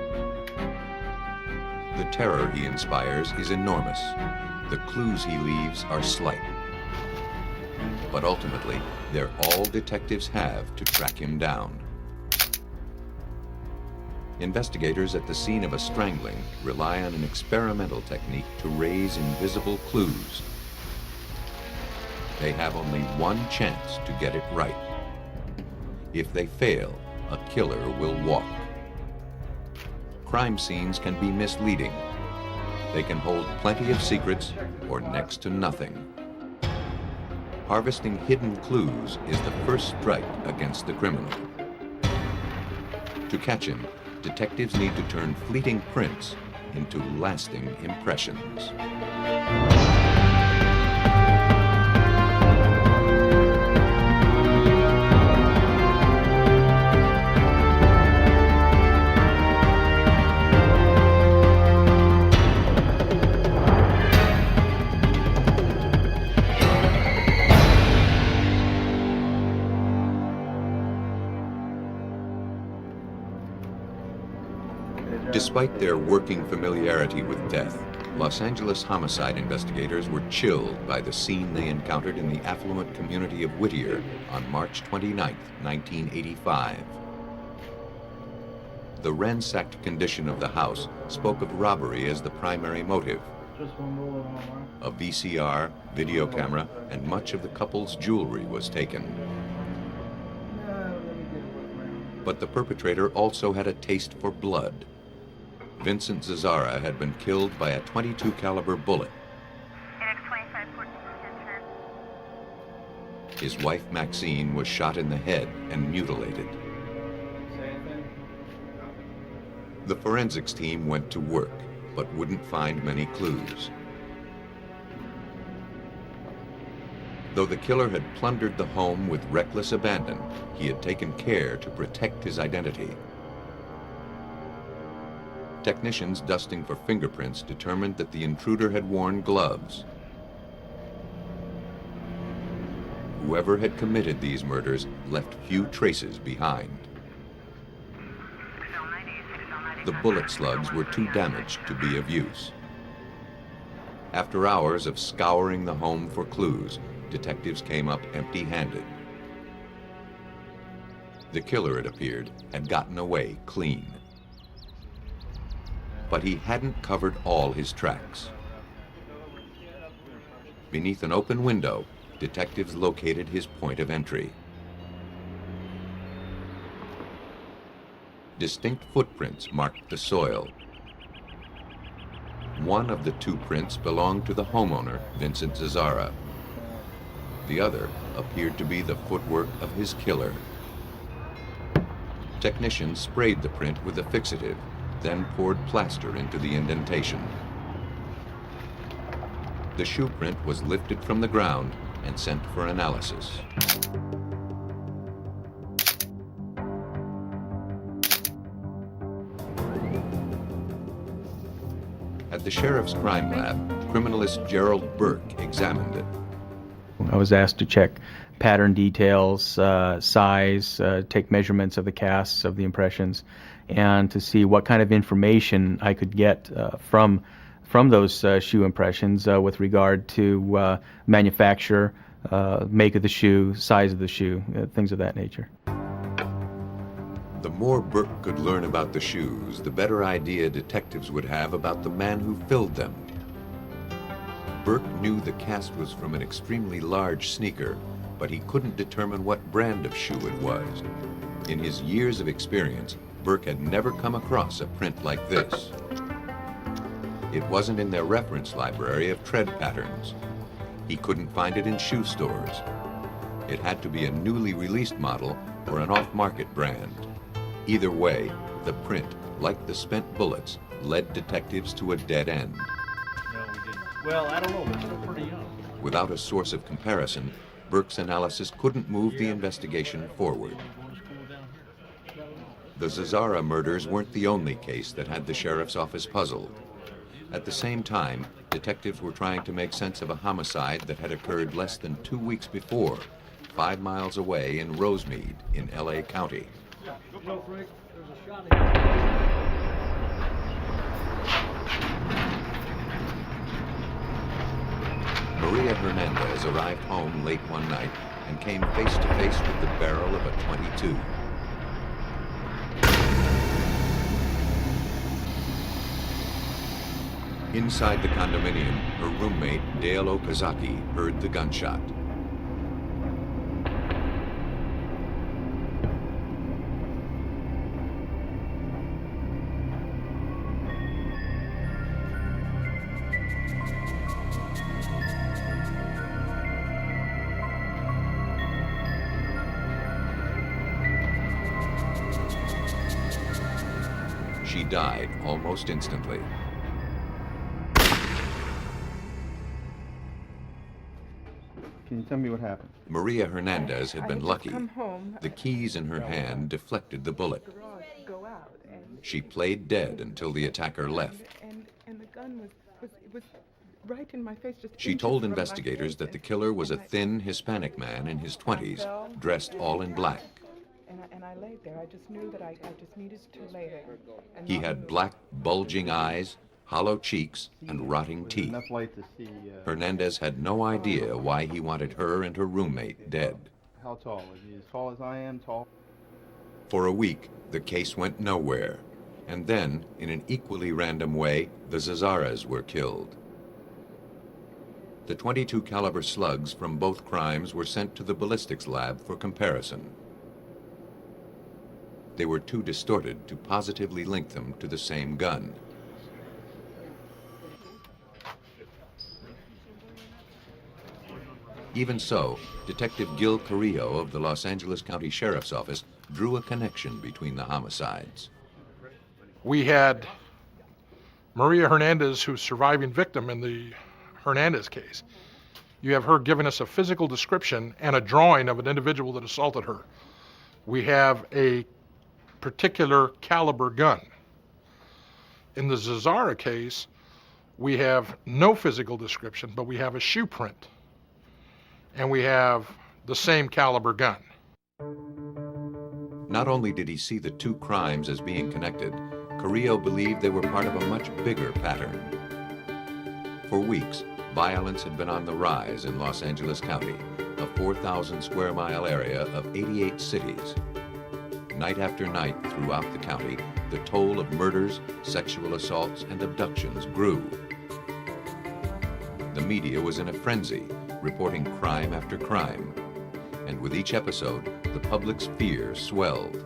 The terror he inspires is enormous. The clues he leaves are slight. But ultimately, they're all detectives have to track him down. Investigators at the scene of a strangling rely on an experimental technique to raise invisible clues. They have only one chance to get it right. If they fail, a killer will walk. Crime scenes can be misleading. They can hold plenty of secrets or next to nothing. Harvesting hidden clues is the first strike against the criminal. To catch him, detectives need to turn fleeting prints into lasting impressions. Despite their working familiarity with death, Los Angeles homicide investigators were chilled by the scene they encountered in the affluent community of Whittier on March 29, 1985. The ransacked condition of the house spoke of robbery as the primary motive. A VCR, video camera, and much of the couple's jewelry was taken. But the perpetrator also had a taste for blood. Vincent Zazzara had been killed by a .22 caliber bullet. His wife Maxine was shot in the head and mutilated. The forensics team went to work, but wouldn't find many clues. Though the killer had plundered the home with reckless abandon, he had taken care to protect his identity. Technicians dusting for fingerprints determined that the intruder had worn gloves. Whoever had committed these murders left few traces behind. The bullet slugs were too damaged to be of use. After hours of scouring the home for clues, detectives came up empty-handed. The killer, it appeared, had gotten away clean. But he hadn't covered all his tracks. Beneath an open window, detectives located his point of entry. Distinct footprints marked the soil. One of the two prints belonged to the homeowner, Vincent Zazzara. The other appeared to be the footwork of his killer. Technicians sprayed the print with a fixative, then poured plaster into the indentation. The shoe print was lifted from the ground and sent for analysis. At the sheriff's crime lab, criminalist Gerald Burke examined it. I was asked to check pattern details, size, take measurements of the casts of the impressions, and to see what kind of information I could get from those shoe impressions with regard to manufacturer, make of the shoe, size of the shoe, things of that nature. The more Burke could learn about the shoes, the better idea detectives would have about the man who filled them. Burke knew the cast was from an extremely large sneaker, but he couldn't determine what brand of shoe it was. In his years of experience, Burke had never come across a print like this. It wasn't in their reference library of tread patterns. He couldn't find it in shoe stores. It had to be a newly released model or an off-market brand. Either way, the print, like the spent bullets, led detectives to a dead end. Well, I don't know, they're still pretty young. Without a source of comparison, Burke's analysis couldn't move the investigation forward. The Zazzara murders weren't the only case that had the sheriff's office puzzled. At the same time, detectives were trying to make sense of a homicide that had occurred less than 2 weeks before, 5 miles away in Rosemead in LA County. Maria Hernandez arrived home late one night and came face to face with the barrel of a .22. Inside the condominium, her roommate, Dale Okazaki, heard the gunshot. She died almost instantly. Can you tell me what happened? Maria Hernandez had been lucky. The keys in her hand deflected the bullet. She played dead until the attacker left. And the gun was right in my face. She told investigators that the killer was a thin Hispanic man in his 20s, dressed all in black. And I laid there. I just knew that I just needed to lay there. He had black, bulging eyes, hollow cheeks, and rotting teeth. Hernandez had no idea why he wanted her and her roommate dead. How tall? Is he as tall as I am tall? For a week, the case went nowhere. And then, in an equally random way, the Zazzaras were killed. The .22 caliber slugs from both crimes were sent to the ballistics lab for comparison. They were too distorted to positively link them to the same gun. Even so, Detective Gil Carrillo of the Los Angeles County Sheriff's Office drew a connection between the homicides. We had Maria Hernandez, who's surviving victim in the Hernandez case. You have her giving us a physical description and a drawing of an individual that assaulted her. We have a particular caliber gun. In the Zazara case, we have no physical description, but we have a shoe print. And we have the same caliber gun. Not only did he see the two crimes as being connected, Carrillo believed they were part of a much bigger pattern. For weeks, violence had been on the rise in Los Angeles County, a 4,000 square mile area of 88 cities. Night after night throughout the county, the toll of murders, sexual assaults, and abductions grew. The media was in a frenzy, reporting crime after crime. And with each episode, the public's fear swelled.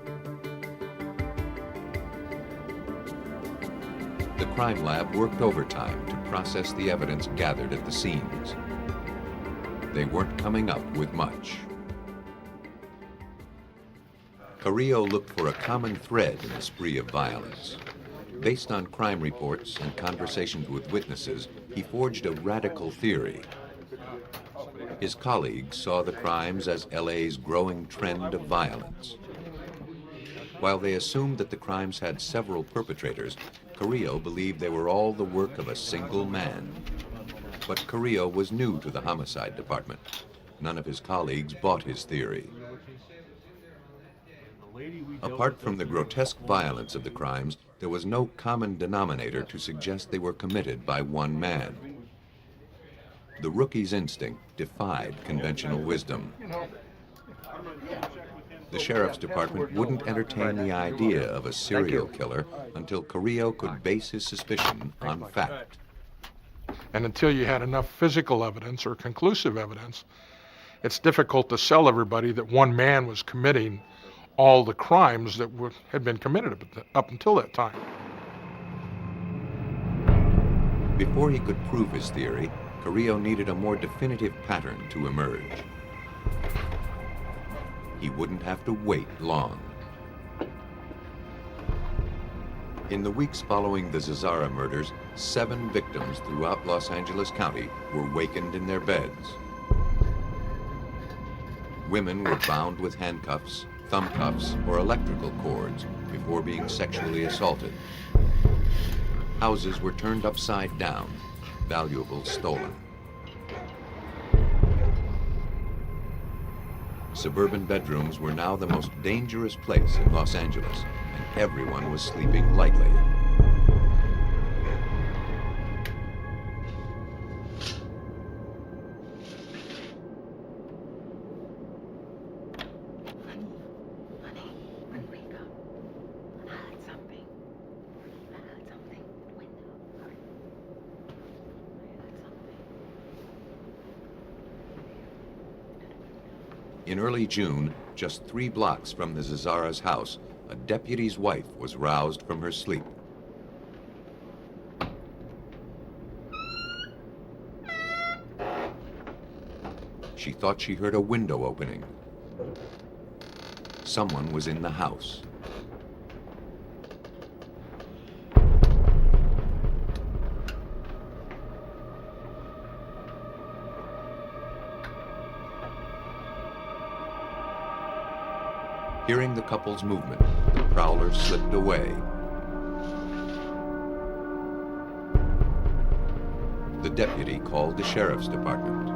The crime lab worked overtime to process the evidence gathered at the scenes. They weren't coming up with much. Carrillo looked for a common thread in the spree of violence. Based on crime reports and conversations with witnesses, he forged a radical theory. His colleagues saw the crimes as LA's growing trend of violence. While they assumed that the crimes had several perpetrators, Carrillo believed they were all the work of a single man. But Carrillo was new to the homicide department. None of his colleagues bought his theory. Apart from the grotesque violence of the crimes, there was no common denominator to suggest they were committed by one man. The rookie's instinct defied conventional wisdom. The sheriff's department wouldn't entertain the idea of a serial killer until Carrillo could base his suspicion on fact. And until you had enough physical evidence or conclusive evidence, it's difficult to sell everybody that one man was committing all the crimes that had been committed up until that time. Before he could prove his theory, Carrillo needed a more definitive pattern to emerge. He wouldn't have to wait long. In the weeks following the Zazara murders, 7 victims throughout Los Angeles County were wakened in their beds. Women were bound with handcuffs, thumb cuffs, or electrical cords before being sexually assaulted. Houses were turned upside down, valuables stolen. Suburban bedrooms were now the most dangerous place in Los Angeles, and everyone was sleeping lightly. In early June, just 3 blocks from the Zazara's house, a deputy's wife was roused from her sleep. She thought she heard a window opening. Someone was in the house. Hearing the couple's movement, the prowler slipped away. The deputy called the sheriff's department.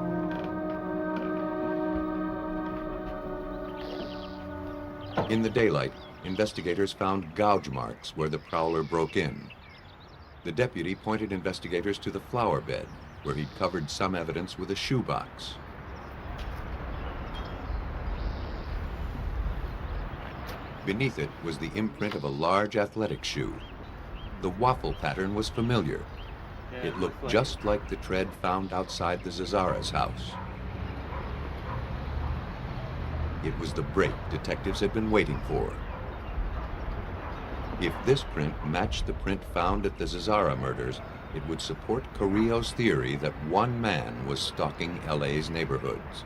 In the daylight, investigators found gouge marks where the prowler broke in. The deputy pointed investigators to the flower bed, where he'd covered some evidence with a shoebox. Beneath it was the imprint of a large athletic shoe. The waffle pattern was familiar. It looked just like the tread found outside the Zazara's house. It was the break detectives had been waiting for. If this print matched the print found at the Zazara murders, it would support Carrillo's theory that one man was stalking LA's neighborhoods.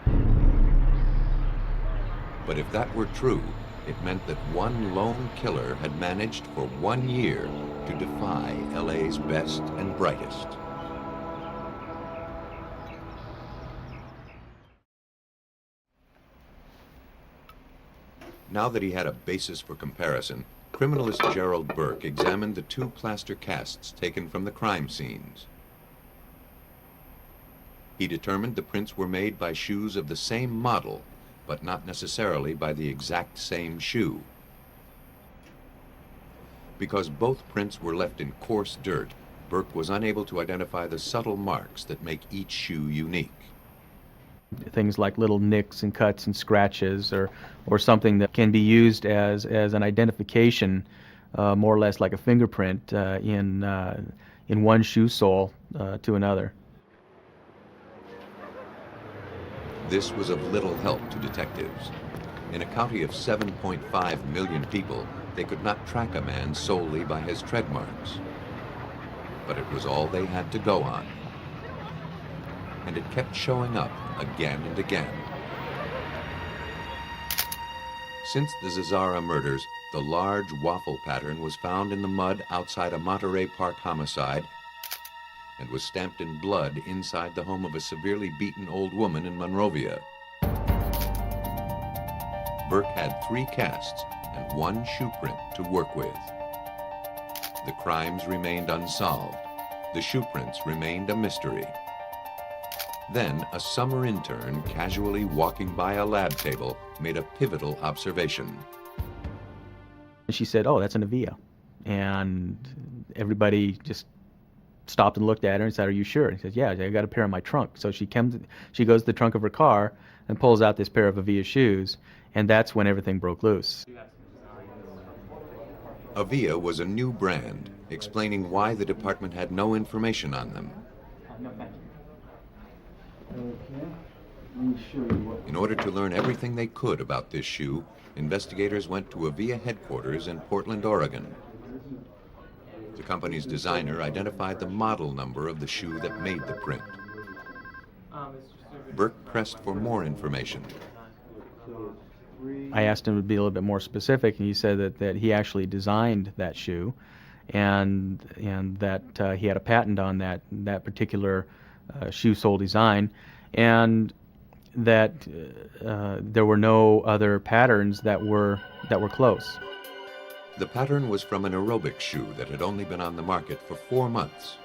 But if that were true, it meant that one lone killer had managed for 1 year to defy LA's best and brightest. Now that he had a basis for comparison, criminalist Gerald Burke examined the 2 plaster casts taken from the crime scenes. He determined the prints were made by shoes of the same model, but not necessarily by the exact same shoe. Because both prints were left in coarse dirt, Burke was unable to identify the subtle marks that make each shoe unique. Things like little nicks and cuts and scratches, or something that can be used as an identification, more or less like a fingerprint in one shoe sole to another. This was of little help to detectives. In a county of 7.5 million people, they could not track a man solely by his tread marks. But it was all they had to go on. And it kept showing up again and again. Since the Zazzara murders, the large waffle pattern was found in the mud outside a Monterey Park homicide and was stamped in blood inside the home of a severely beaten old woman in Monrovia. Burke had 3 casts and 1 shoe print to work with. The crimes remained unsolved. The shoe prints remained a mystery. Then, a summer intern casually walking by a lab table made a pivotal observation. She said, "Oh, that's an Avia." And everybody just stopped and looked at her and said, "Are you sure?" And he said, "Yeah, I got a pair in my trunk." So she goes to the trunk of her car and pulls out this pair of Avia shoes, and that's when everything broke loose. Avia was a new brand, explaining why the department had no information on them. In order to learn everything they could about this shoe, investigators went to Avia headquarters in Portland, Oregon. The company's designer identified the model number of the shoe that made the print. Burke pressed for more information. I asked him to be a little bit more specific, and he said that he actually designed that shoe, and that he had a patent on that particular shoe sole design, and that there were no other patterns that were close. The pattern was from an aerobic shoe that had only been on the market for 4 months.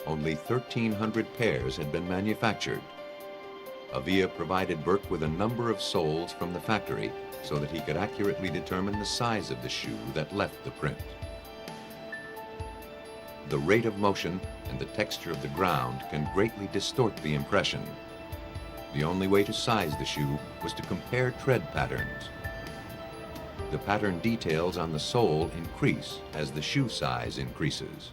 Only 1,300 pairs had been manufactured. Avia provided Burke with a number of soles from the factory so that he could accurately determine the size of the shoe that left the print. The rate of motion and the texture of the ground can greatly distort the impression. The only way to size the shoe was to compare tread patterns. The pattern details on the sole increase as the shoe size increases.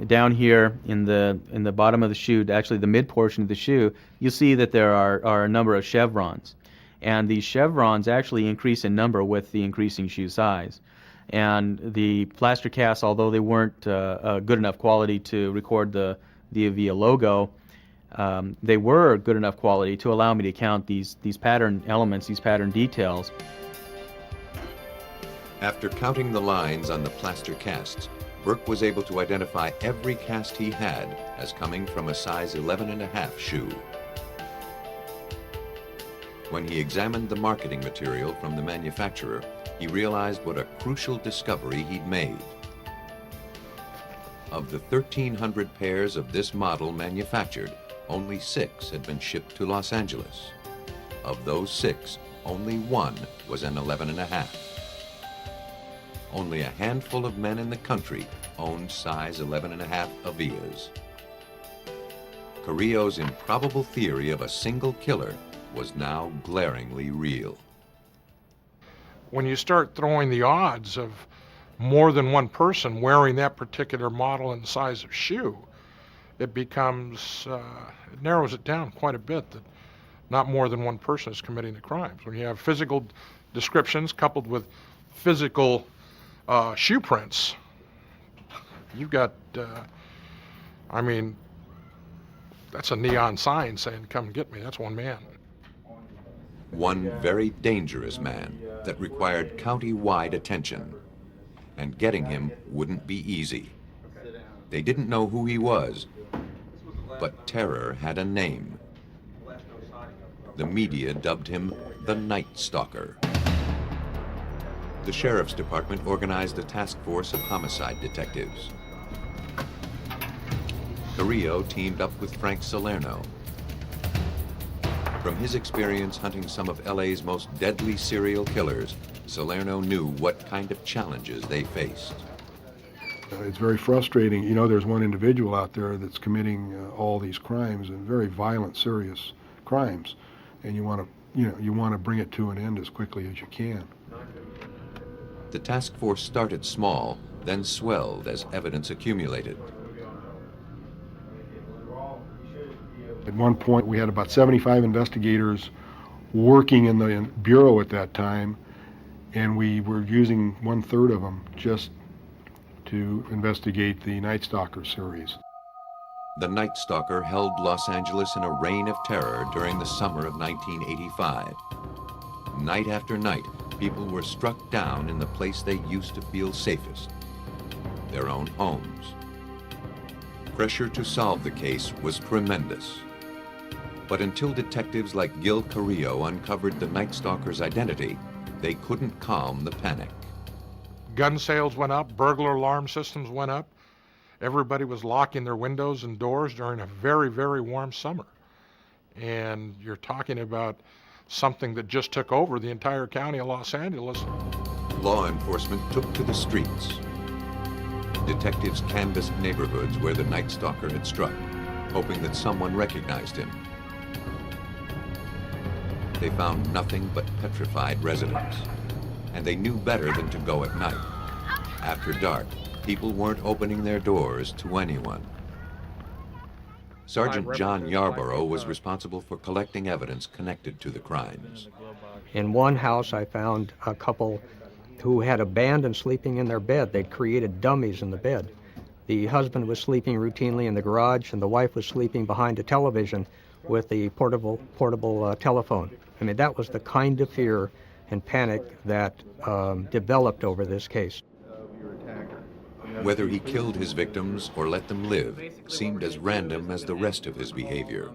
Down here in the bottom of the shoe, actually the mid portion of the shoe, you'll see that there are a number of chevrons. And these chevrons actually increase in number with the increasing shoe size. And the plaster casts, although they weren't good enough quality to record the Avia logo, they were good enough quality to allow me to count these pattern elements, these pattern details. After counting the lines on the plaster casts, Burke was able to identify every cast he had as coming from a size 11.5 shoe. When he examined the marketing material from the manufacturer, he realized what a crucial discovery he'd made. Of the 1,300 pairs of this model manufactured, only 6 had been shipped to Los Angeles. Of those 6, only 1 was an 11.5. Only a handful of men in the country owned size 11.5 Avias. Carrillo's improbable theory of a single killer was now glaringly real. When you start throwing the odds of more than one person wearing that particular model and size of shoe, it becomes, it narrows it down quite a bit that not more than one person is committing the crimes. When you have physical descriptions coupled with physical shoe prints, you've got, I mean, that's a neon sign saying, "Come get me." That's one man. One very dangerous man that required county-wide attention. And getting him wouldn't be easy. They didn't know who he was, but terror had a name. The media dubbed him the Night Stalker. The sheriff's department organized a task force of homicide detectives. Carrillo teamed up with Frank Salerno. From his experience hunting some of LA's most deadly serial killers, Salerno knew what kind of challenges they faced. It's very frustrating. You know, there's one individual out there that's committing all these crimes, and very violent, serious crimes, and you want to bring it to an end as quickly as you can. The task force started small, then swelled as evidence accumulated. At one point, we had about 75 investigators working in the bureau at that time, and we were using 1/3 of them just to investigate the Night Stalker series. The Night Stalker held Los Angeles in a reign of terror during the summer of 1985. Night after night, people were struck down in the place they used to feel safest, their own homes. Pressure to solve the case was tremendous. But until detectives like Gil Carrillo uncovered the Night Stalker's identity, they couldn't calm the panic. Gun sales went up, burglar alarm systems went up. Everybody was locking their windows and doors during a very, very warm summer. And you're talking about something that just took over the entire county of Los Angeles. Law enforcement took to the streets. Detectives canvassed neighborhoods where the Night Stalker had struck, hoping that someone recognized him. They found nothing but petrified residents, and they knew better than to go at night. After dark, people weren't opening their doors to anyone. Sergeant John Yarborough was responsible for collecting evidence connected to the crimes. In one house, I found a couple who had abandoned sleeping in their bed. They'd created dummies in the bed. The husband was sleeping routinely in the garage, and the wife was sleeping behind a television with the portable telephone. I mean, that was the kind of fear and panic that developed over this case. Whether he killed his victims or let them live seemed as random as the rest of his behavior.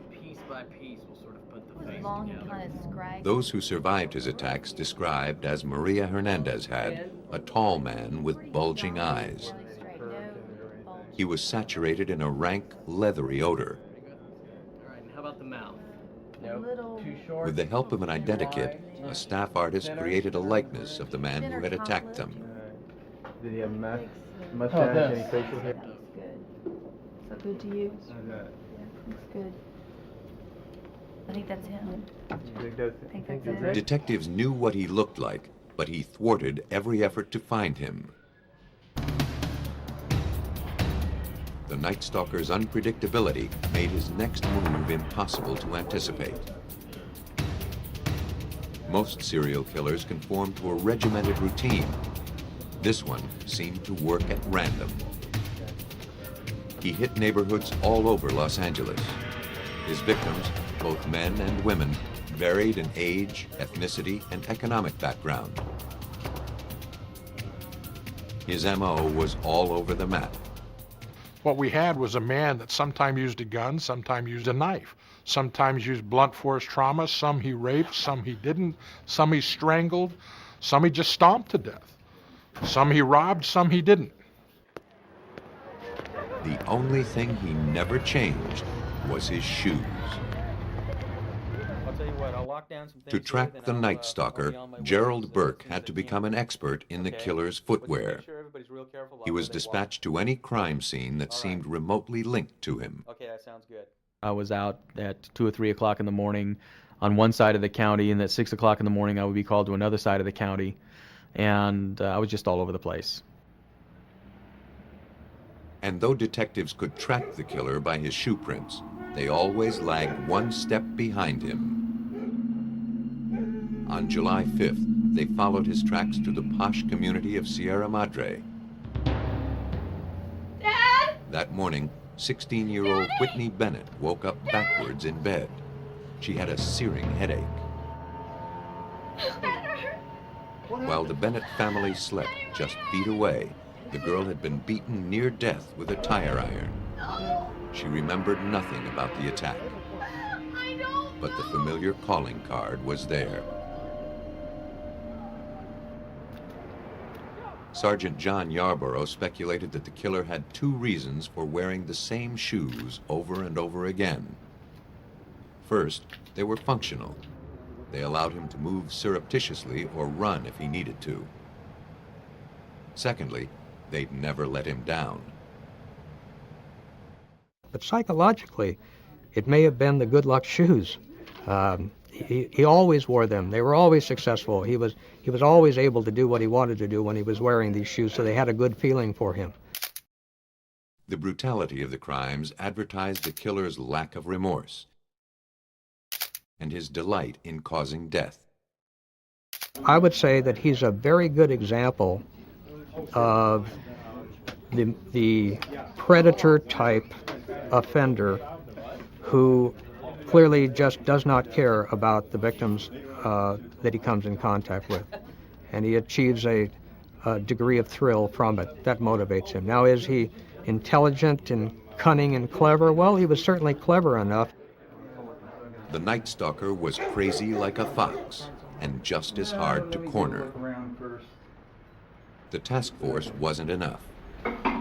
Those who survived his attacks described, as Maria Hernandez had, a tall man with bulging eyes. He was saturated in a rank, leathery odor. How about the mouth? With the help of an identikit, a staff artist created a likeness of the man who had attacked them. Did he have a mustache, any facial hair? Good. So good to you? Yeah, looks good. I think that's him. I think that's it. Detectives knew what he looked like, but he thwarted every effort to find him. The Night Stalker's unpredictability made his next move impossible to anticipate. Most serial killers conform to a regimented routine. This one seemed to work at random. He hit neighborhoods all over Los Angeles. His victims, both men and women, varied in age, ethnicity, and economic background. His MO was all over the map. What we had was a man that sometimes used a gun, sometimes used a knife, sometimes used blunt force trauma, some he raped, some he didn't, some he strangled, some he just stomped to death, some he robbed, some he didn't. The only thing he never changed was his shoes. I'll tell you what, I'll lock down some things. To track the Night Stalker, Gerald Burke had to become an expert in the killer's footwear. He was dispatched to any crime scene that seemed remotely linked to him. Okay, that sounds good. I was out at 2 or 3 o'clock in the morning on one side of the county, and at 6 o'clock in the morning I would be called to another side of the county, and I was just all over the place. And though detectives could track the killer by his shoe prints, they always lagged one step behind him. On July 5th, they followed his tracks to the posh community of Sierra Madre. Dad! That morning, 16-year-old Whitney Bennett woke up backwards in bed. She had a searing headache. While the Bennett family slept just feet away, the girl had been beaten near death with a tire iron. She remembered nothing about the attack, but the familiar calling card was there. Sergeant John Yarborough speculated that the killer had 2 reasons for wearing the same shoes over and over again. First, they were functional. They allowed him to move surreptitiously or run if he needed to. Secondly, they'd never let him down. But psychologically, it may have been the good luck shoes. He always wore them. They were always successful. He was always able to do what he wanted to do when he was wearing these shoes, so they had a good feeling for him. The brutality of the crimes advertised the killer's lack of remorse and his delight in causing death. I would say that he's a very good example of the predator-type offender who clearly just does not care about the victims that he comes in contact with. And he achieves a degree of thrill from it. That motivates him. Now, is he intelligent and cunning and clever? Well, he was certainly clever enough. The Night Stalker was crazy like a fox and just as hard to corner. The task force wasn't enough.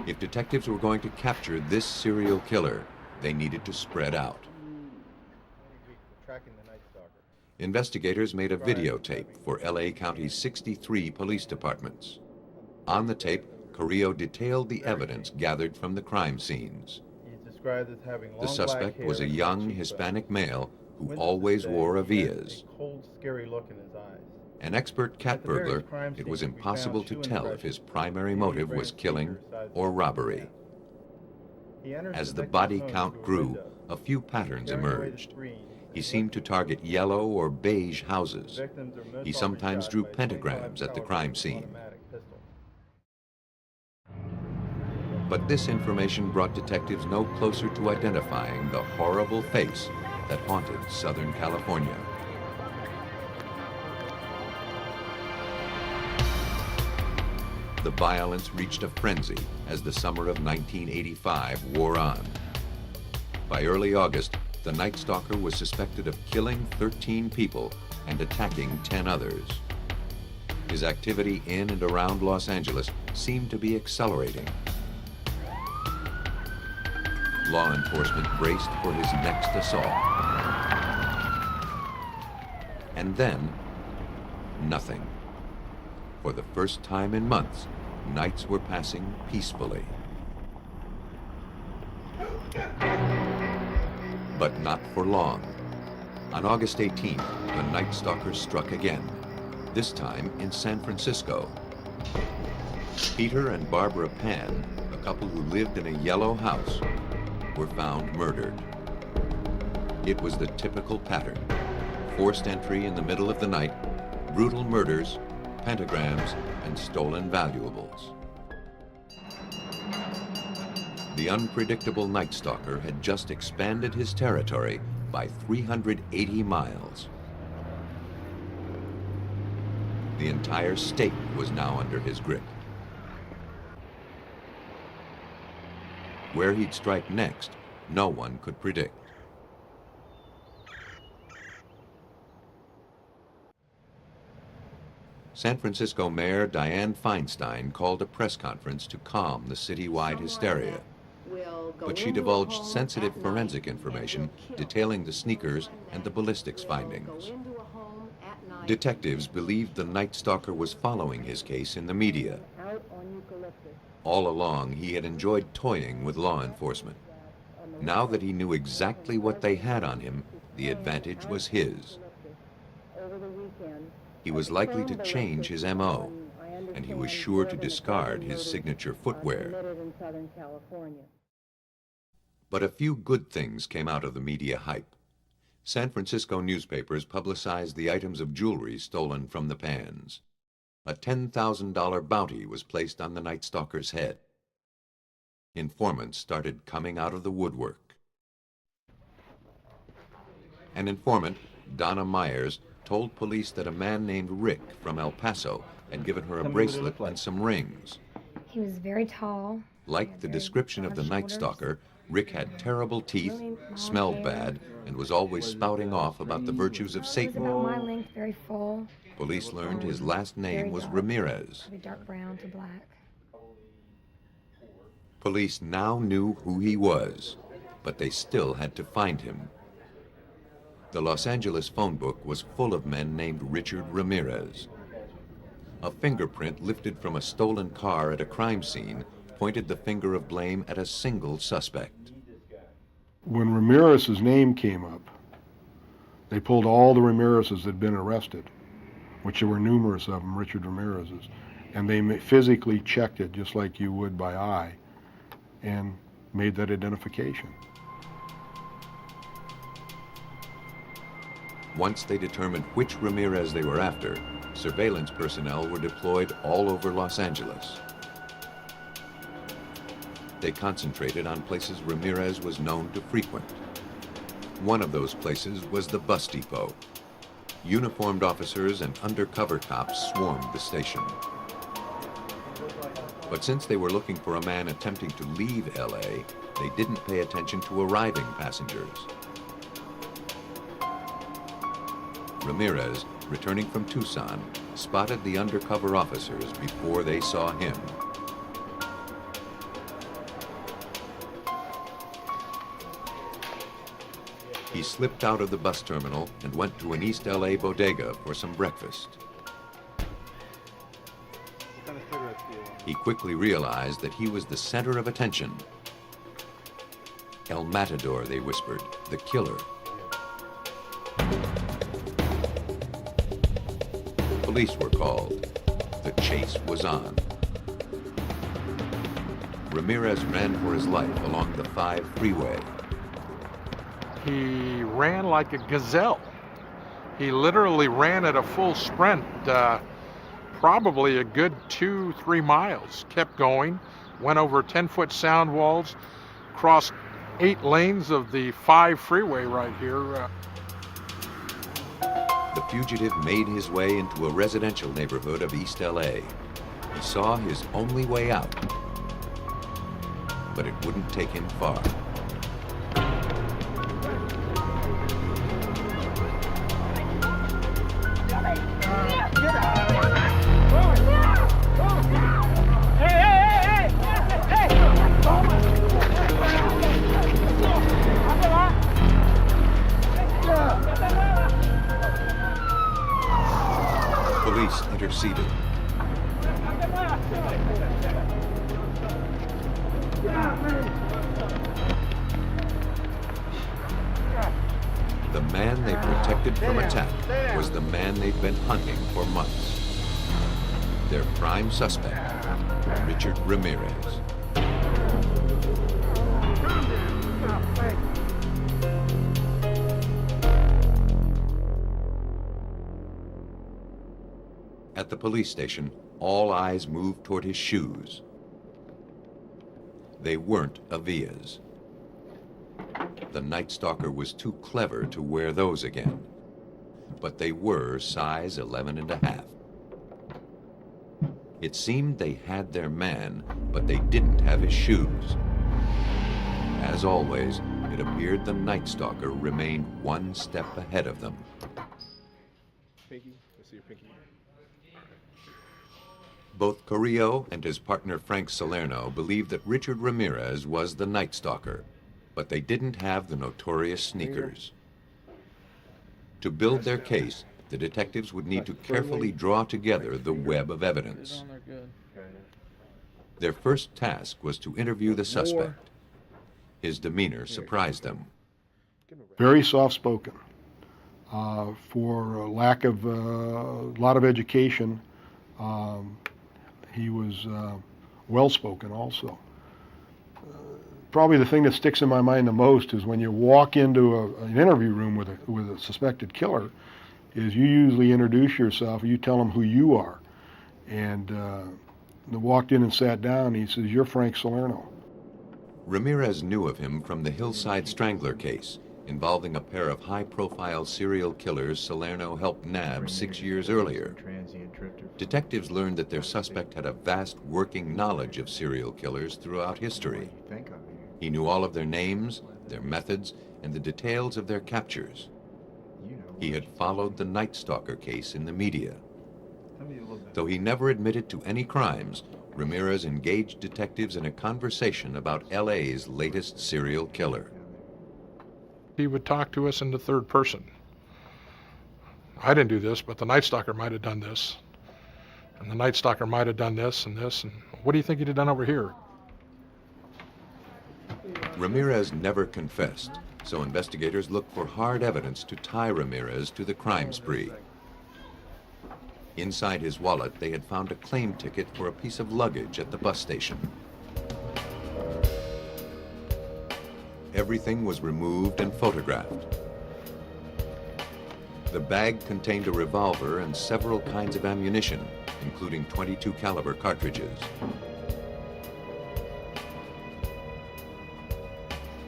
If detectives were going to capture this serial killer, they needed to spread out. Investigators made a videotape for LA County's 63 police departments. On the tape, Carrillo detailed the evidence gathered from the crime scenes. The suspect was a young Hispanic male who always wore Avias. An expert cat burglar, it was impossible to tell if his primary motive was killing or robbery. As the body count grew, a few patterns emerged. He seemed to target yellow or beige houses. He sometimes drew pentagrams at the crime scene. But this information brought detectives no closer to identifying the horrible face that haunted Southern California. The violence reached a frenzy as the summer of 1985 wore on. By early August, the Night Stalker was suspected of killing 13 people and attacking 10 others. His activity in and around Los Angeles seemed to be accelerating. Law enforcement braced for his next assault. And then, nothing. For the first time in months, nights were passing peacefully. But not for long. On August 18th, the Night Stalker struck again, this time in San Francisco. Peter and Barbara Pan, a couple who lived in a yellow house, were found murdered. It was the typical pattern: forced entry in the middle of the night, brutal murders, pentagrams, and stolen valuables. The unpredictable Night Stalker had just expanded his territory by 380 miles. The entire state was now under his grip. Where he'd strike next, no one could predict. San Francisco Mayor Dianne Feinstein called a press conference to calm the citywide hysteria. But she divulged sensitive forensic information detailing the sneakers and the ballistics findings. Detectives believed the Night Stalker was following his case in the media. All along, he had enjoyed toying with law enforcement. Now that he knew exactly what they had on him, the advantage was his. He was likely to change his MO, and he was sure to discard his signature footwear. But a few good things came out of the media hype. San Francisco newspapers publicized the items of jewelry stolen from the Pans. A $10,000 bounty was placed on the Night Stalker's head. Informants started coming out of the woodwork. An informant, Donna Myers, told police that a man named Rick from El Paso had given her a bracelet and some rings. He was very tall. Like the description of the Night Stalker, Rick had terrible teeth, smelled bad, and was always spouting off about the virtues of Satan. About my length, very full. Police learned his last name was Ramirez. Very dark brown to black. Police now knew who he was, but they still had to find him. The Los Angeles phone book was full of men named Richard Ramirez. A fingerprint lifted from a stolen car at a crime scene pointed the finger of blame at a single suspect. When Ramirez's name came up, they pulled all the Ramirez's that had been arrested, which there were numerous of them, Richard Ramirez's, and they physically checked it just like you would by eye and made that identification. Once they determined which Ramirez they were after, surveillance personnel were deployed all over Los Angeles. They concentrated on places Ramirez was known to frequent. One of those places was the bus depot. Uniformed officers and undercover cops swarmed the station. But since they were looking for a man attempting to leave LA, they didn't pay attention to arriving passengers. Ramirez, returning from Tucson, spotted the undercover officers before they saw him. He slipped out of the bus terminal and went to an East LA bodega for some breakfast. He quickly realized that he was the center of attention. El Matador, they whispered, the killer. Police were called. The chase was on. Ramirez ran for his life along the 5 freeway. He ran like a gazelle. He literally ran at a full sprint, probably a good 2-3 miles. Kept going, went over 10-foot sound walls, crossed 8 lanes of the 5 freeway right here. The fugitive made his way into a residential neighborhood of East LA. He saw his only way out, but it wouldn't take him far. Police interceded. The man they protected from attack was the man they'd been hunting for months. Their prime suspect, Richard Ramirez. At the police station, all eyes moved toward his shoes. They weren't Avia's. The Night Stalker was too clever to wear those again, but they were size 11.5. It seemed they had their man, but they didn't have his shoes. As always, it appeared the Night Stalker remained one step ahead of them. Pinky, let's see your pinky. Both Carrillo and his partner Frank Salerno believed that Richard Ramirez was the Night Stalker, but they didn't have the notorious sneakers. To build their case, the detectives would need to carefully draw together the web of evidence. Their first task was to interview the suspect. His demeanor surprised them. Very soft-spoken. For lack of a lot of education, he was well-spoken also. Probably the thing that sticks in my mind the most is when you walk into an interview room with a suspected killer, is you usually introduce yourself, you tell them who you are. And they walked in and sat down, he says, "You're Frank Salerno." Ramirez knew of him from the Hillside Strangler case, involving a pair of high-profile serial killers Salerno helped nab 6 years earlier. Detectives learned that their suspect had a vast working knowledge of serial killers throughout history. He knew all of their names, their methods, and the details of their captures. He had followed the Night Stalker case in the media. Though he never admitted to any crimes, Ramirez engaged detectives in a conversation about LA's latest serial killer. He would talk to us in the third person. I didn't do this, but the Night Stalker might have done this. And the Night Stalker might have done this and this, and what do you think he'd have done over here? Ramirez never confessed, so investigators looked for hard evidence to tie Ramirez to the crime spree. Inside his wallet, they had found a claim ticket for a piece of luggage at the bus station. Everything was removed and photographed. The bag contained a revolver and several kinds of ammunition, including .22 caliber cartridges.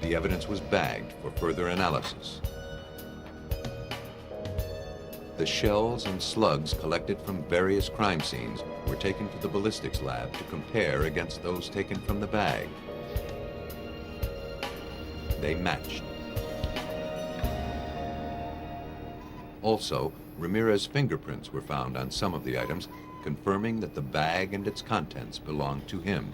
The evidence was bagged for further analysis. The shells and slugs collected from various crime scenes were taken to the ballistics lab to compare against those taken from the bag. They matched. Also, Ramirez's fingerprints were found on some of the items, confirming that the bag and its contents belonged to him.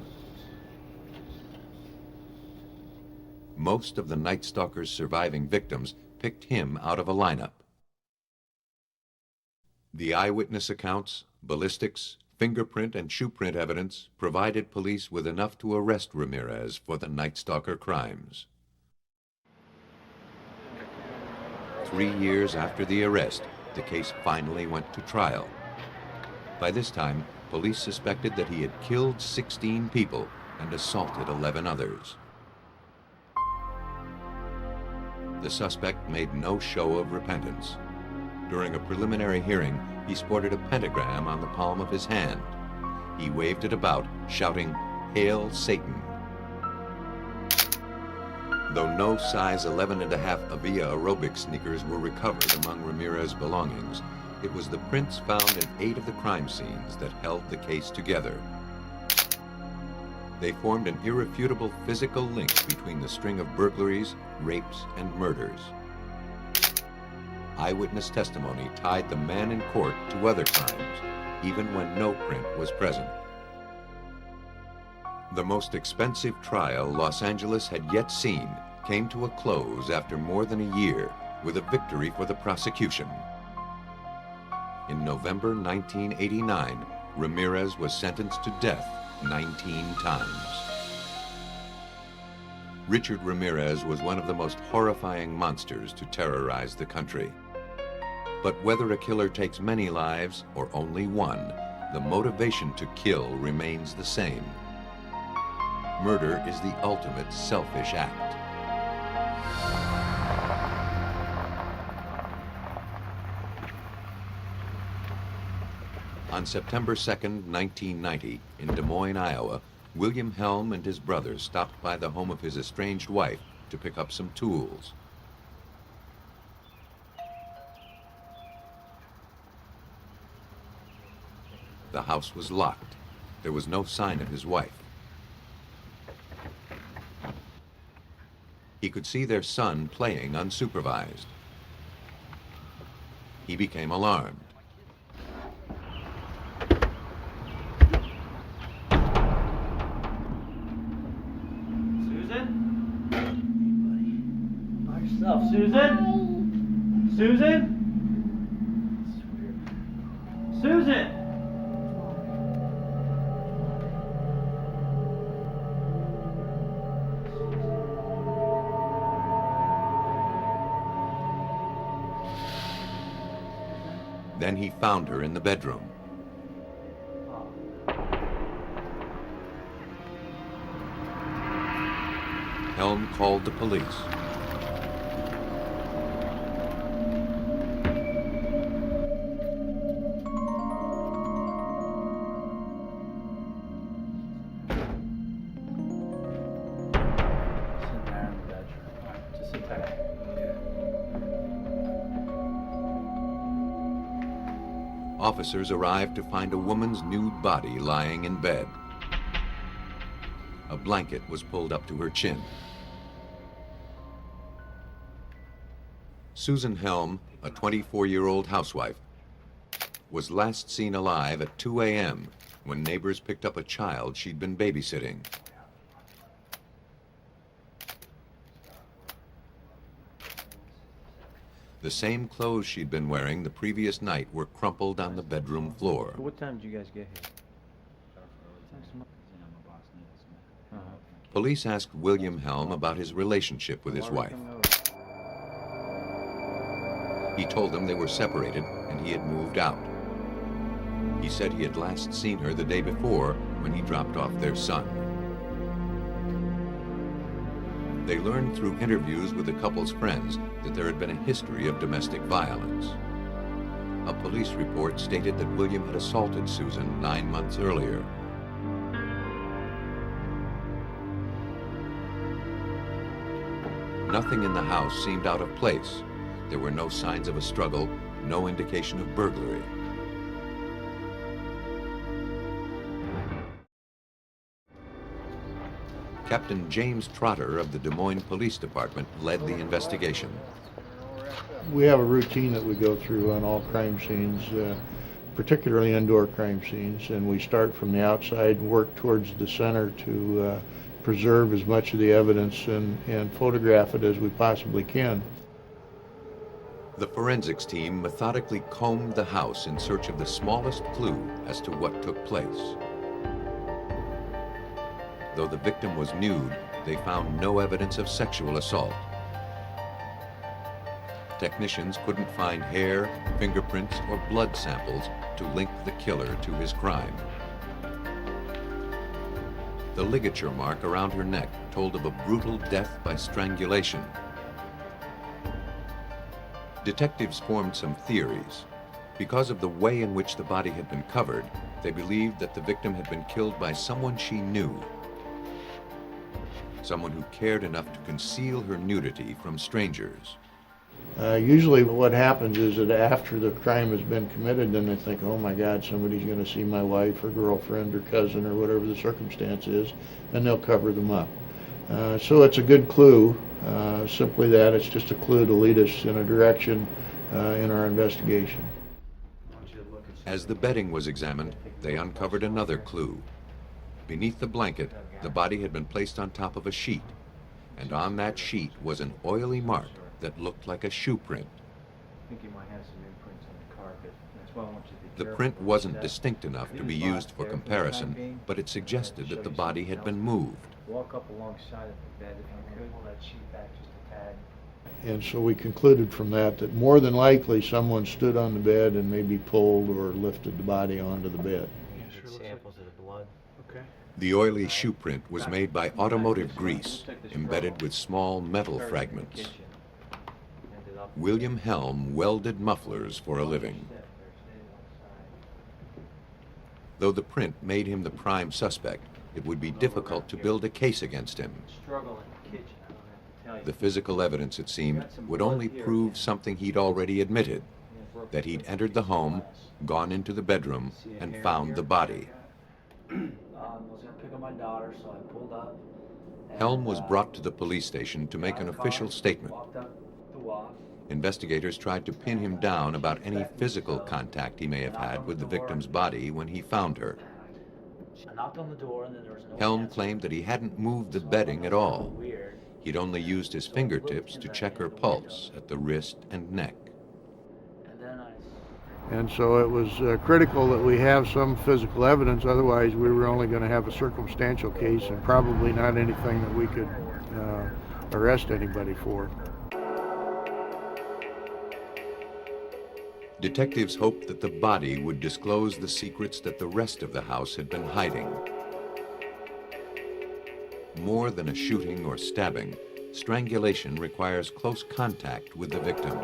Most of the Night Stalker's surviving victims picked him out of a lineup. The eyewitness accounts, ballistics, fingerprint, and shoeprint evidence provided police with enough to arrest Ramirez for the Night Stalker crimes. 3 years after the arrest, the case finally went to trial. By this time, police suspected that he had killed 16 people and assaulted 11 others. The suspect made no show of repentance. During a preliminary hearing, he sported a pentagram on the palm of his hand. He waved it about, shouting, "Hail Satan." Though no size 11.5 Avia aerobic sneakers were recovered among Ramirez's belongings, it was the prints found in 8 of the crime scenes that held the case together. They formed an irrefutable physical link between the string of burglaries, rapes, and murders. Eyewitness testimony tied the man in court to other crimes, even when no print was present. The most expensive trial Los Angeles had yet seen came to a close after more than a year with a victory for the prosecution. In November 1989, Ramirez was sentenced to death 19 times. Richard Ramirez was one of the most horrifying monsters to terrorize the country. But whether a killer takes many lives or only one, the motivation to kill remains the same. Murder is the ultimate selfish act. On September 2nd, 1990, in Des Moines, Iowa, William Helm and his brother stopped by the home of his estranged wife to pick up some tools. The house was locked. There was no sign of his wife. He could see their son playing unsupervised. He became alarmed. Susan? Susan? Susan? Then he found her in the bedroom. Helm called the police. Officers arrived to find a woman's nude body lying in bed. A blanket was pulled up to her chin. Susan Helm, a 24-year-old housewife, was last seen alive at 2 a.m. when neighbors picked up a child she'd been babysitting. The same clothes she'd been wearing the previous night were crumpled on the bedroom floor. What time did you guys get here? Police asked William Helm about his relationship with his wife. He told them they were separated and he had moved out. He said he had last seen her the day before when he dropped off their son. They learned through interviews with the couple's friends that there had been a history of domestic violence. A police report stated that William had assaulted Susan 9 months earlier. Nothing in the house seemed out of place. There were no signs of a struggle, no indication of burglary. Captain James Trotter of the Des Moines Police Department led the investigation. We have a routine that we go through on all crime scenes, particularly indoor crime scenes, and we start from the outside and work towards the center to preserve as much of the evidence and photograph it as we possibly can. The forensics team methodically combed the house in search of the smallest clue as to what took place. Though the victim was nude, they found no evidence of sexual assault. Technicians couldn't find hair, fingerprints, or blood samples to link the killer to his crime. The ligature mark around her neck told of a brutal death by strangulation. Detectives formed some theories. Because of the way in which the body had been covered, they believed that the victim had been killed by someone she knew. Someone who cared enough to conceal her nudity from strangers. Usually what happens is that after the crime has been committed, then they think, oh my God, somebody's going to see my wife or girlfriend or cousin or whatever the circumstance is, and they'll cover them up. So it's a good clue, simply that. It's just a clue to lead us in a direction in our investigation. As the bedding was examined, they uncovered another clue. Beneath the blanket, the body had been placed on top of a sheet, and on that sheet was an oily mark that looked like a shoe print. I think you might have some imprints on the carpet. That's why I want you to be The careful. print wasn't distinct enough to be used for comparison, but it suggested that the body had been moved. Walk up alongside of the bed if you could. Pull that sheet back just a tad. And so we concluded from that more than likely someone stood on the bed and maybe pulled or lifted the body onto the bed. Samples of the blood. Okay. The oily shoe print was made by automotive grease, embedded with small metal fragments. William Helm welded mufflers for a living. Though the print made him the prime suspect, it would be difficult to build a case against him. The physical evidence, it seemed, would only prove something he'd already admitted, that he'd entered the home, gone into the bedroom, and found the body. I was going to pick up my daughter, so I pulled up. Helm was brought to the police station to make an official statement. Investigators tried to pin him down about any physical contact he may have had with the victim's body when he found her. I knocked on the door, and then there was no Helm answer. claimed that he hadn't moved the bedding at all. He'd only used his fingertips to check her pulse at the wrist and neck. And so it was critical that we have some physical evidence, otherwise we were only going to have a circumstantial case and probably not anything that we could arrest anybody for. Detectives hoped that the body would disclose the secrets that the rest of the house had been hiding. More than a shooting or stabbing, strangulation requires close contact with the victim.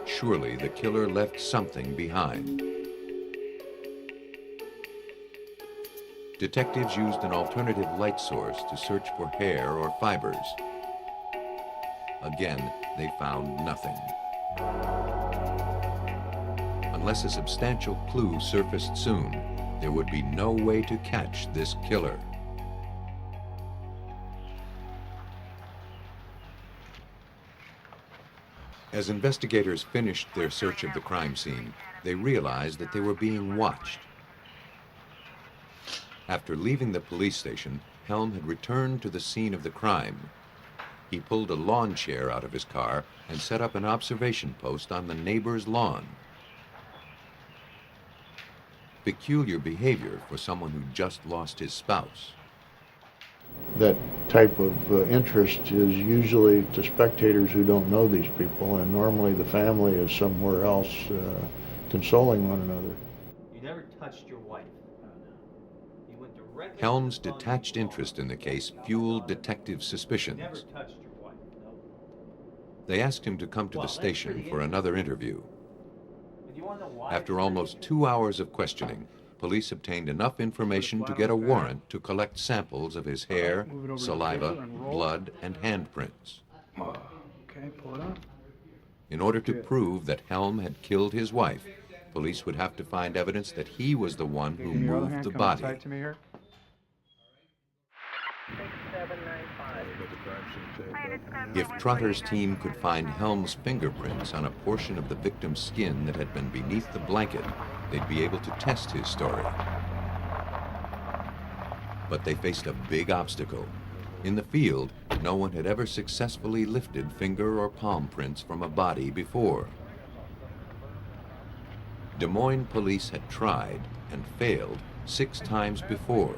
Surely the killer left something behind. Detectives used an alternative light source to search for hair or fibers. Again, they found nothing. Unless a substantial clue surfaced soon, there would be no way to catch this killer. As investigators finished their search of the crime scene, they realized that they were being watched. After leaving the police station, Helm had returned to the scene of the crime. He pulled a lawn chair out of his car and set up an observation post on the neighbor's lawn. Peculiar behavior for someone who just lost his spouse. That type of interest is usually to spectators who don't know these people, and normally the family is somewhere else consoling one another. You never touched your wife. You went directly. Helm's detached interest in the case fueled detective suspicions. You never touched your wife. No. They asked him to come to the station for another interview. After almost 2 hours of questioning, police obtained enough information to get a warrant to collect samples of his hair, saliva, blood, and handprints. Okay, pull it up. In order to prove that Helm had killed his wife, police would have to find evidence that he was the one who moved the body. If Trotter's team could find Helm's fingerprints on a portion of the victim's skin that had been beneath the blanket, they'd be able to test his story. But they faced a big obstacle. In the field, no one had ever successfully lifted finger or palm prints from a body before. Des Moines police had tried and failed 6 times before.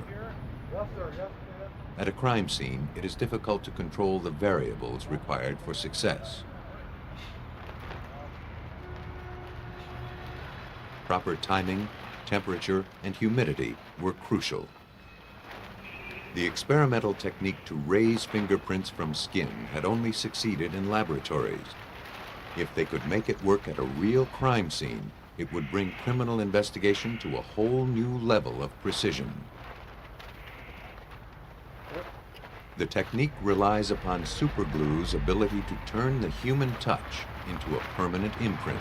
At a crime scene, it is difficult to control the variables required for success. Proper timing, temperature, and humidity were crucial. The experimental technique to raise fingerprints from skin had only succeeded in laboratories. If they could make it work at a real crime scene, it would bring criminal investigation to a whole new level of precision. The technique relies upon superglue's ability to turn the human touch into a permanent imprint.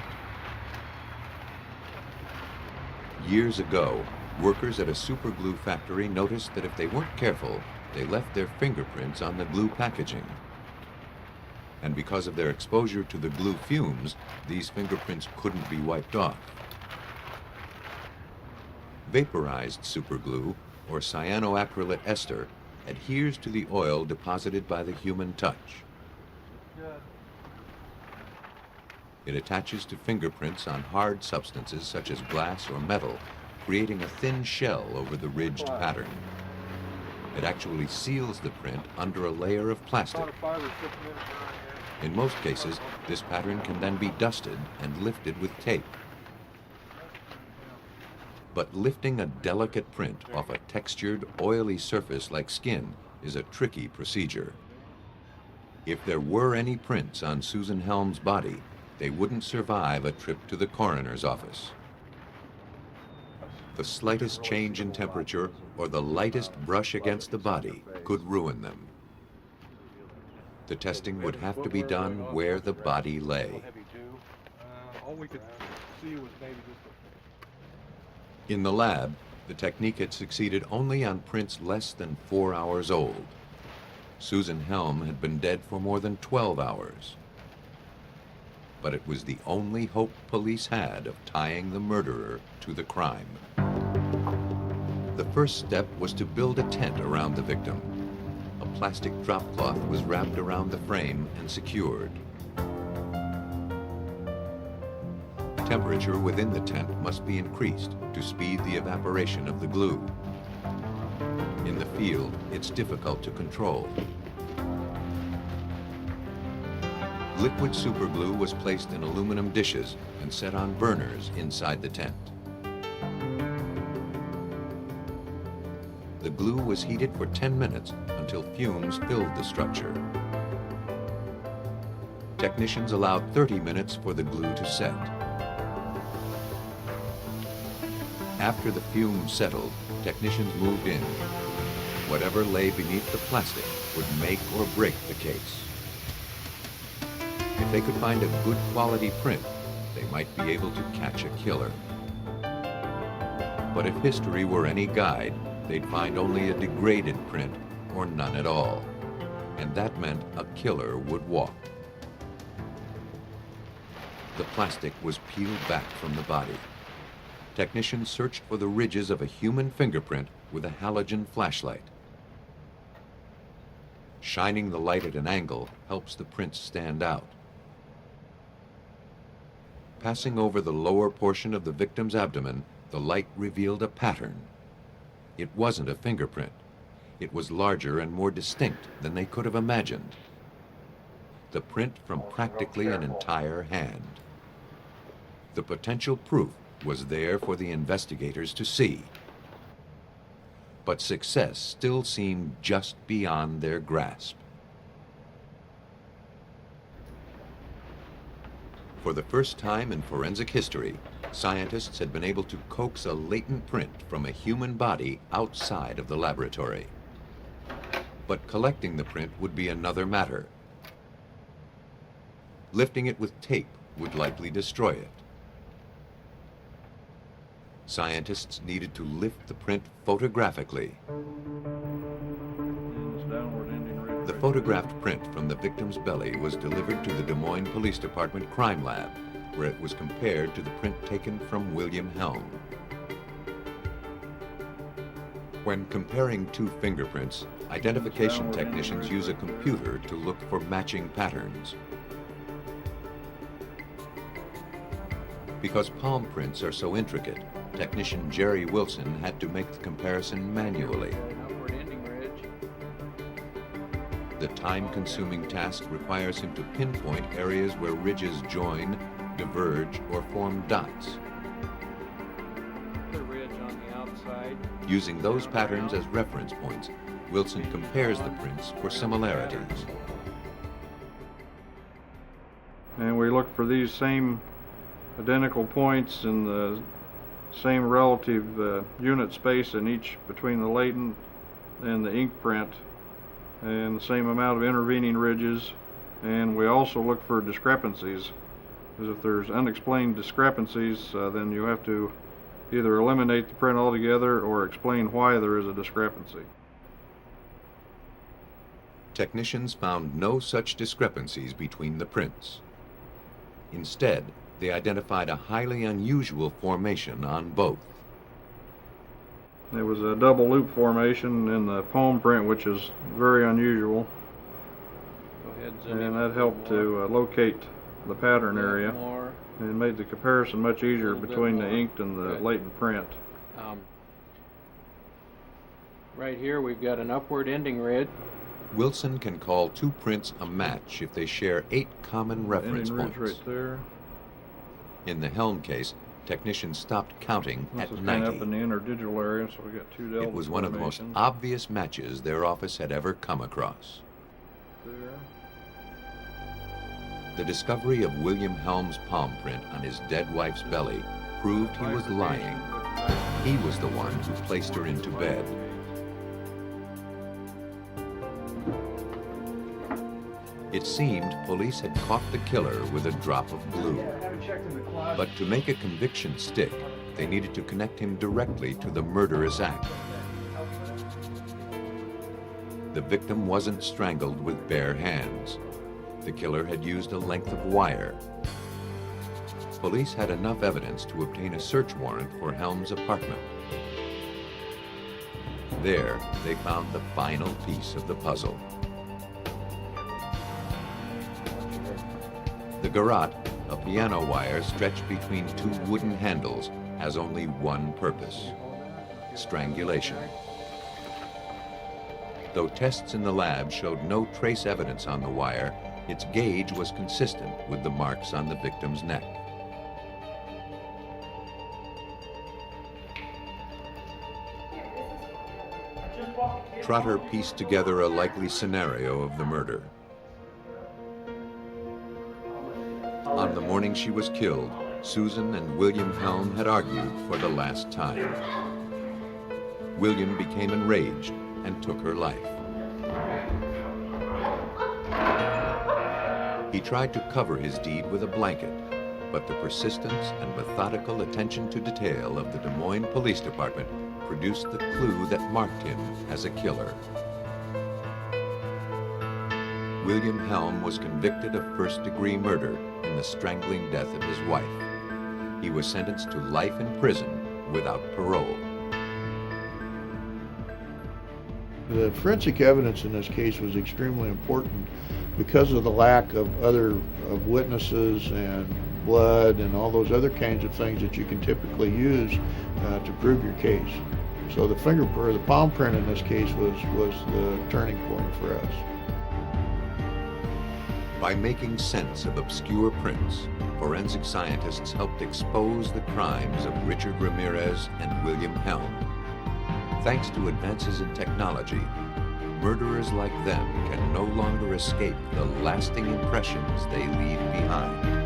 Years ago, workers at a superglue factory noticed that if they weren't careful, they left their fingerprints on the glue packaging. And because of their exposure to the glue fumes, these fingerprints couldn't be wiped off. Vaporized superglue, or cyanoacrylate ester, adheres to the oil deposited by the human touch. It attaches to fingerprints on hard substances such as glass or metal, creating a thin shell over the ridged pattern. It actually seals the print under a layer of plastic. In most cases, this pattern can then be dusted and lifted with tape. But lifting a delicate print off a textured, oily surface like skin is a tricky procedure. If there were any prints on Susan Helm's body, they wouldn't survive a trip to the coroner's office. The slightest change in temperature or the lightest brush against the body could ruin them. The testing would have to be done where the body lay. In the lab, the technique had succeeded only on prints less than 4 hours old. Susan Helm had been dead for more than 12 hours. But it was the only hope police had of tying the murderer to the crime. The first step was to build a tent around the victim. A plastic drop cloth was wrapped around the frame and secured. Temperature within the tent must be increased to speed the evaporation of the glue. In the field, it's difficult to control. Liquid superglue was placed in aluminum dishes and set on burners inside the tent. The glue was heated for 10 minutes until fumes filled the structure. Technicians allowed 30 minutes for the glue to set. After the fumes settled, technicians moved in. Whatever lay beneath the plastic would make or break the case. If they could find a good quality print, they might be able to catch a killer. But if history were any guide, they'd find only a degraded print or none at all. And that meant a killer would walk. the plastic was peeled back from the body. Technicians searched for the ridges of a human fingerprint with a halogen flashlight. Shining the light at an angle helps the prints stand out. Passing over the lower portion of the victim's abdomen, the light revealed a pattern. It wasn't a fingerprint. It was larger and more distinct than they could have imagined. The print from practically an entire hand. The potential proof was there for the investigators to see. But success still seemed just beyond their grasp. For the first time in forensic history, scientists had been able to coax a latent print from a human body outside of the laboratory. But collecting the print would be another matter. Lifting it with tape would likely destroy it. Scientists needed to lift the print photographically. The photographed print from the victim's belly was delivered to the Des Moines Police Department Crime Lab, where it was compared to the print taken from William Helm. When comparing two fingerprints, identification technicians use a computer to look for matching patterns. Because palm prints are so intricate, technician Jerry Wilson had to make the comparison manually. The time-consuming task requires him to pinpoint areas where ridges join, diverge, or form dots. The ridge on the outside. Using those patterns as reference points, Wilson compares the prints for similarities. And we look for these same identical points in the same relative unit space in each between the latent and the ink print, and the same amount of intervening ridges. And we also look for discrepancies, because if there's unexplained discrepancies, then you have to either eliminate the print altogether or explain why there is a discrepancy. Technicians found no such discrepancies between the prints. Instead, they identified a highly unusual formation on both. There was a double loop formation in the palm print, which is very unusual. And that helped to locate the pattern area and made the comparison much easier between the inked and the latent print. Right here we've got an upward ending ridge. Wilson can call two prints a match if they share 8 common reference points. Right there. In the Helm case, technicians stopped counting at 90. Kind of up in the interdigital area, so we got 2 delta It was one of the most obvious matches their office had ever come across. There. The discovery of William Helm's palm print on his dead wife's belly proved he was lying. He was the one who placed her into bed. It seemed police had caught the killer with a drop of glue. But to make a conviction stick, they needed to connect him directly to the murderous act. The victim wasn't strangled with bare hands. The killer had used a length of wire. Police had enough evidence to obtain a search warrant for Helm's apartment. There, they found the final piece of the puzzle. The garrote, a piano wire stretched between 2 wooden handles, has only one purpose: strangulation. Though tests in the lab showed no trace evidence on the wire, its gauge was consistent with the marks on the victim's neck. Trotter pieced together a likely scenario of the murder. On the morning she was killed, Susan and William Helm had argued for the last time. William became enraged and took her life. He tried to cover his deed with a blanket, but the persistence and methodical attention to detail of the Des Moines Police Department produced the clue that marked him as a killer. William Helm was convicted of first-degree murder in the strangling death of his wife. He was sentenced to life in prison without parole. The forensic evidence in this case was extremely important because of the lack of witnesses and blood and all those other kinds of things that you can typically use to prove your case. So the fingerprint, or the palm print in this case, was the turning point for us. By making sense of obscure prints, forensic scientists helped expose the crimes of Richard Ramirez and William Helm. Thanks to advances in technology, murderers like them can no longer escape the lasting impressions they leave behind.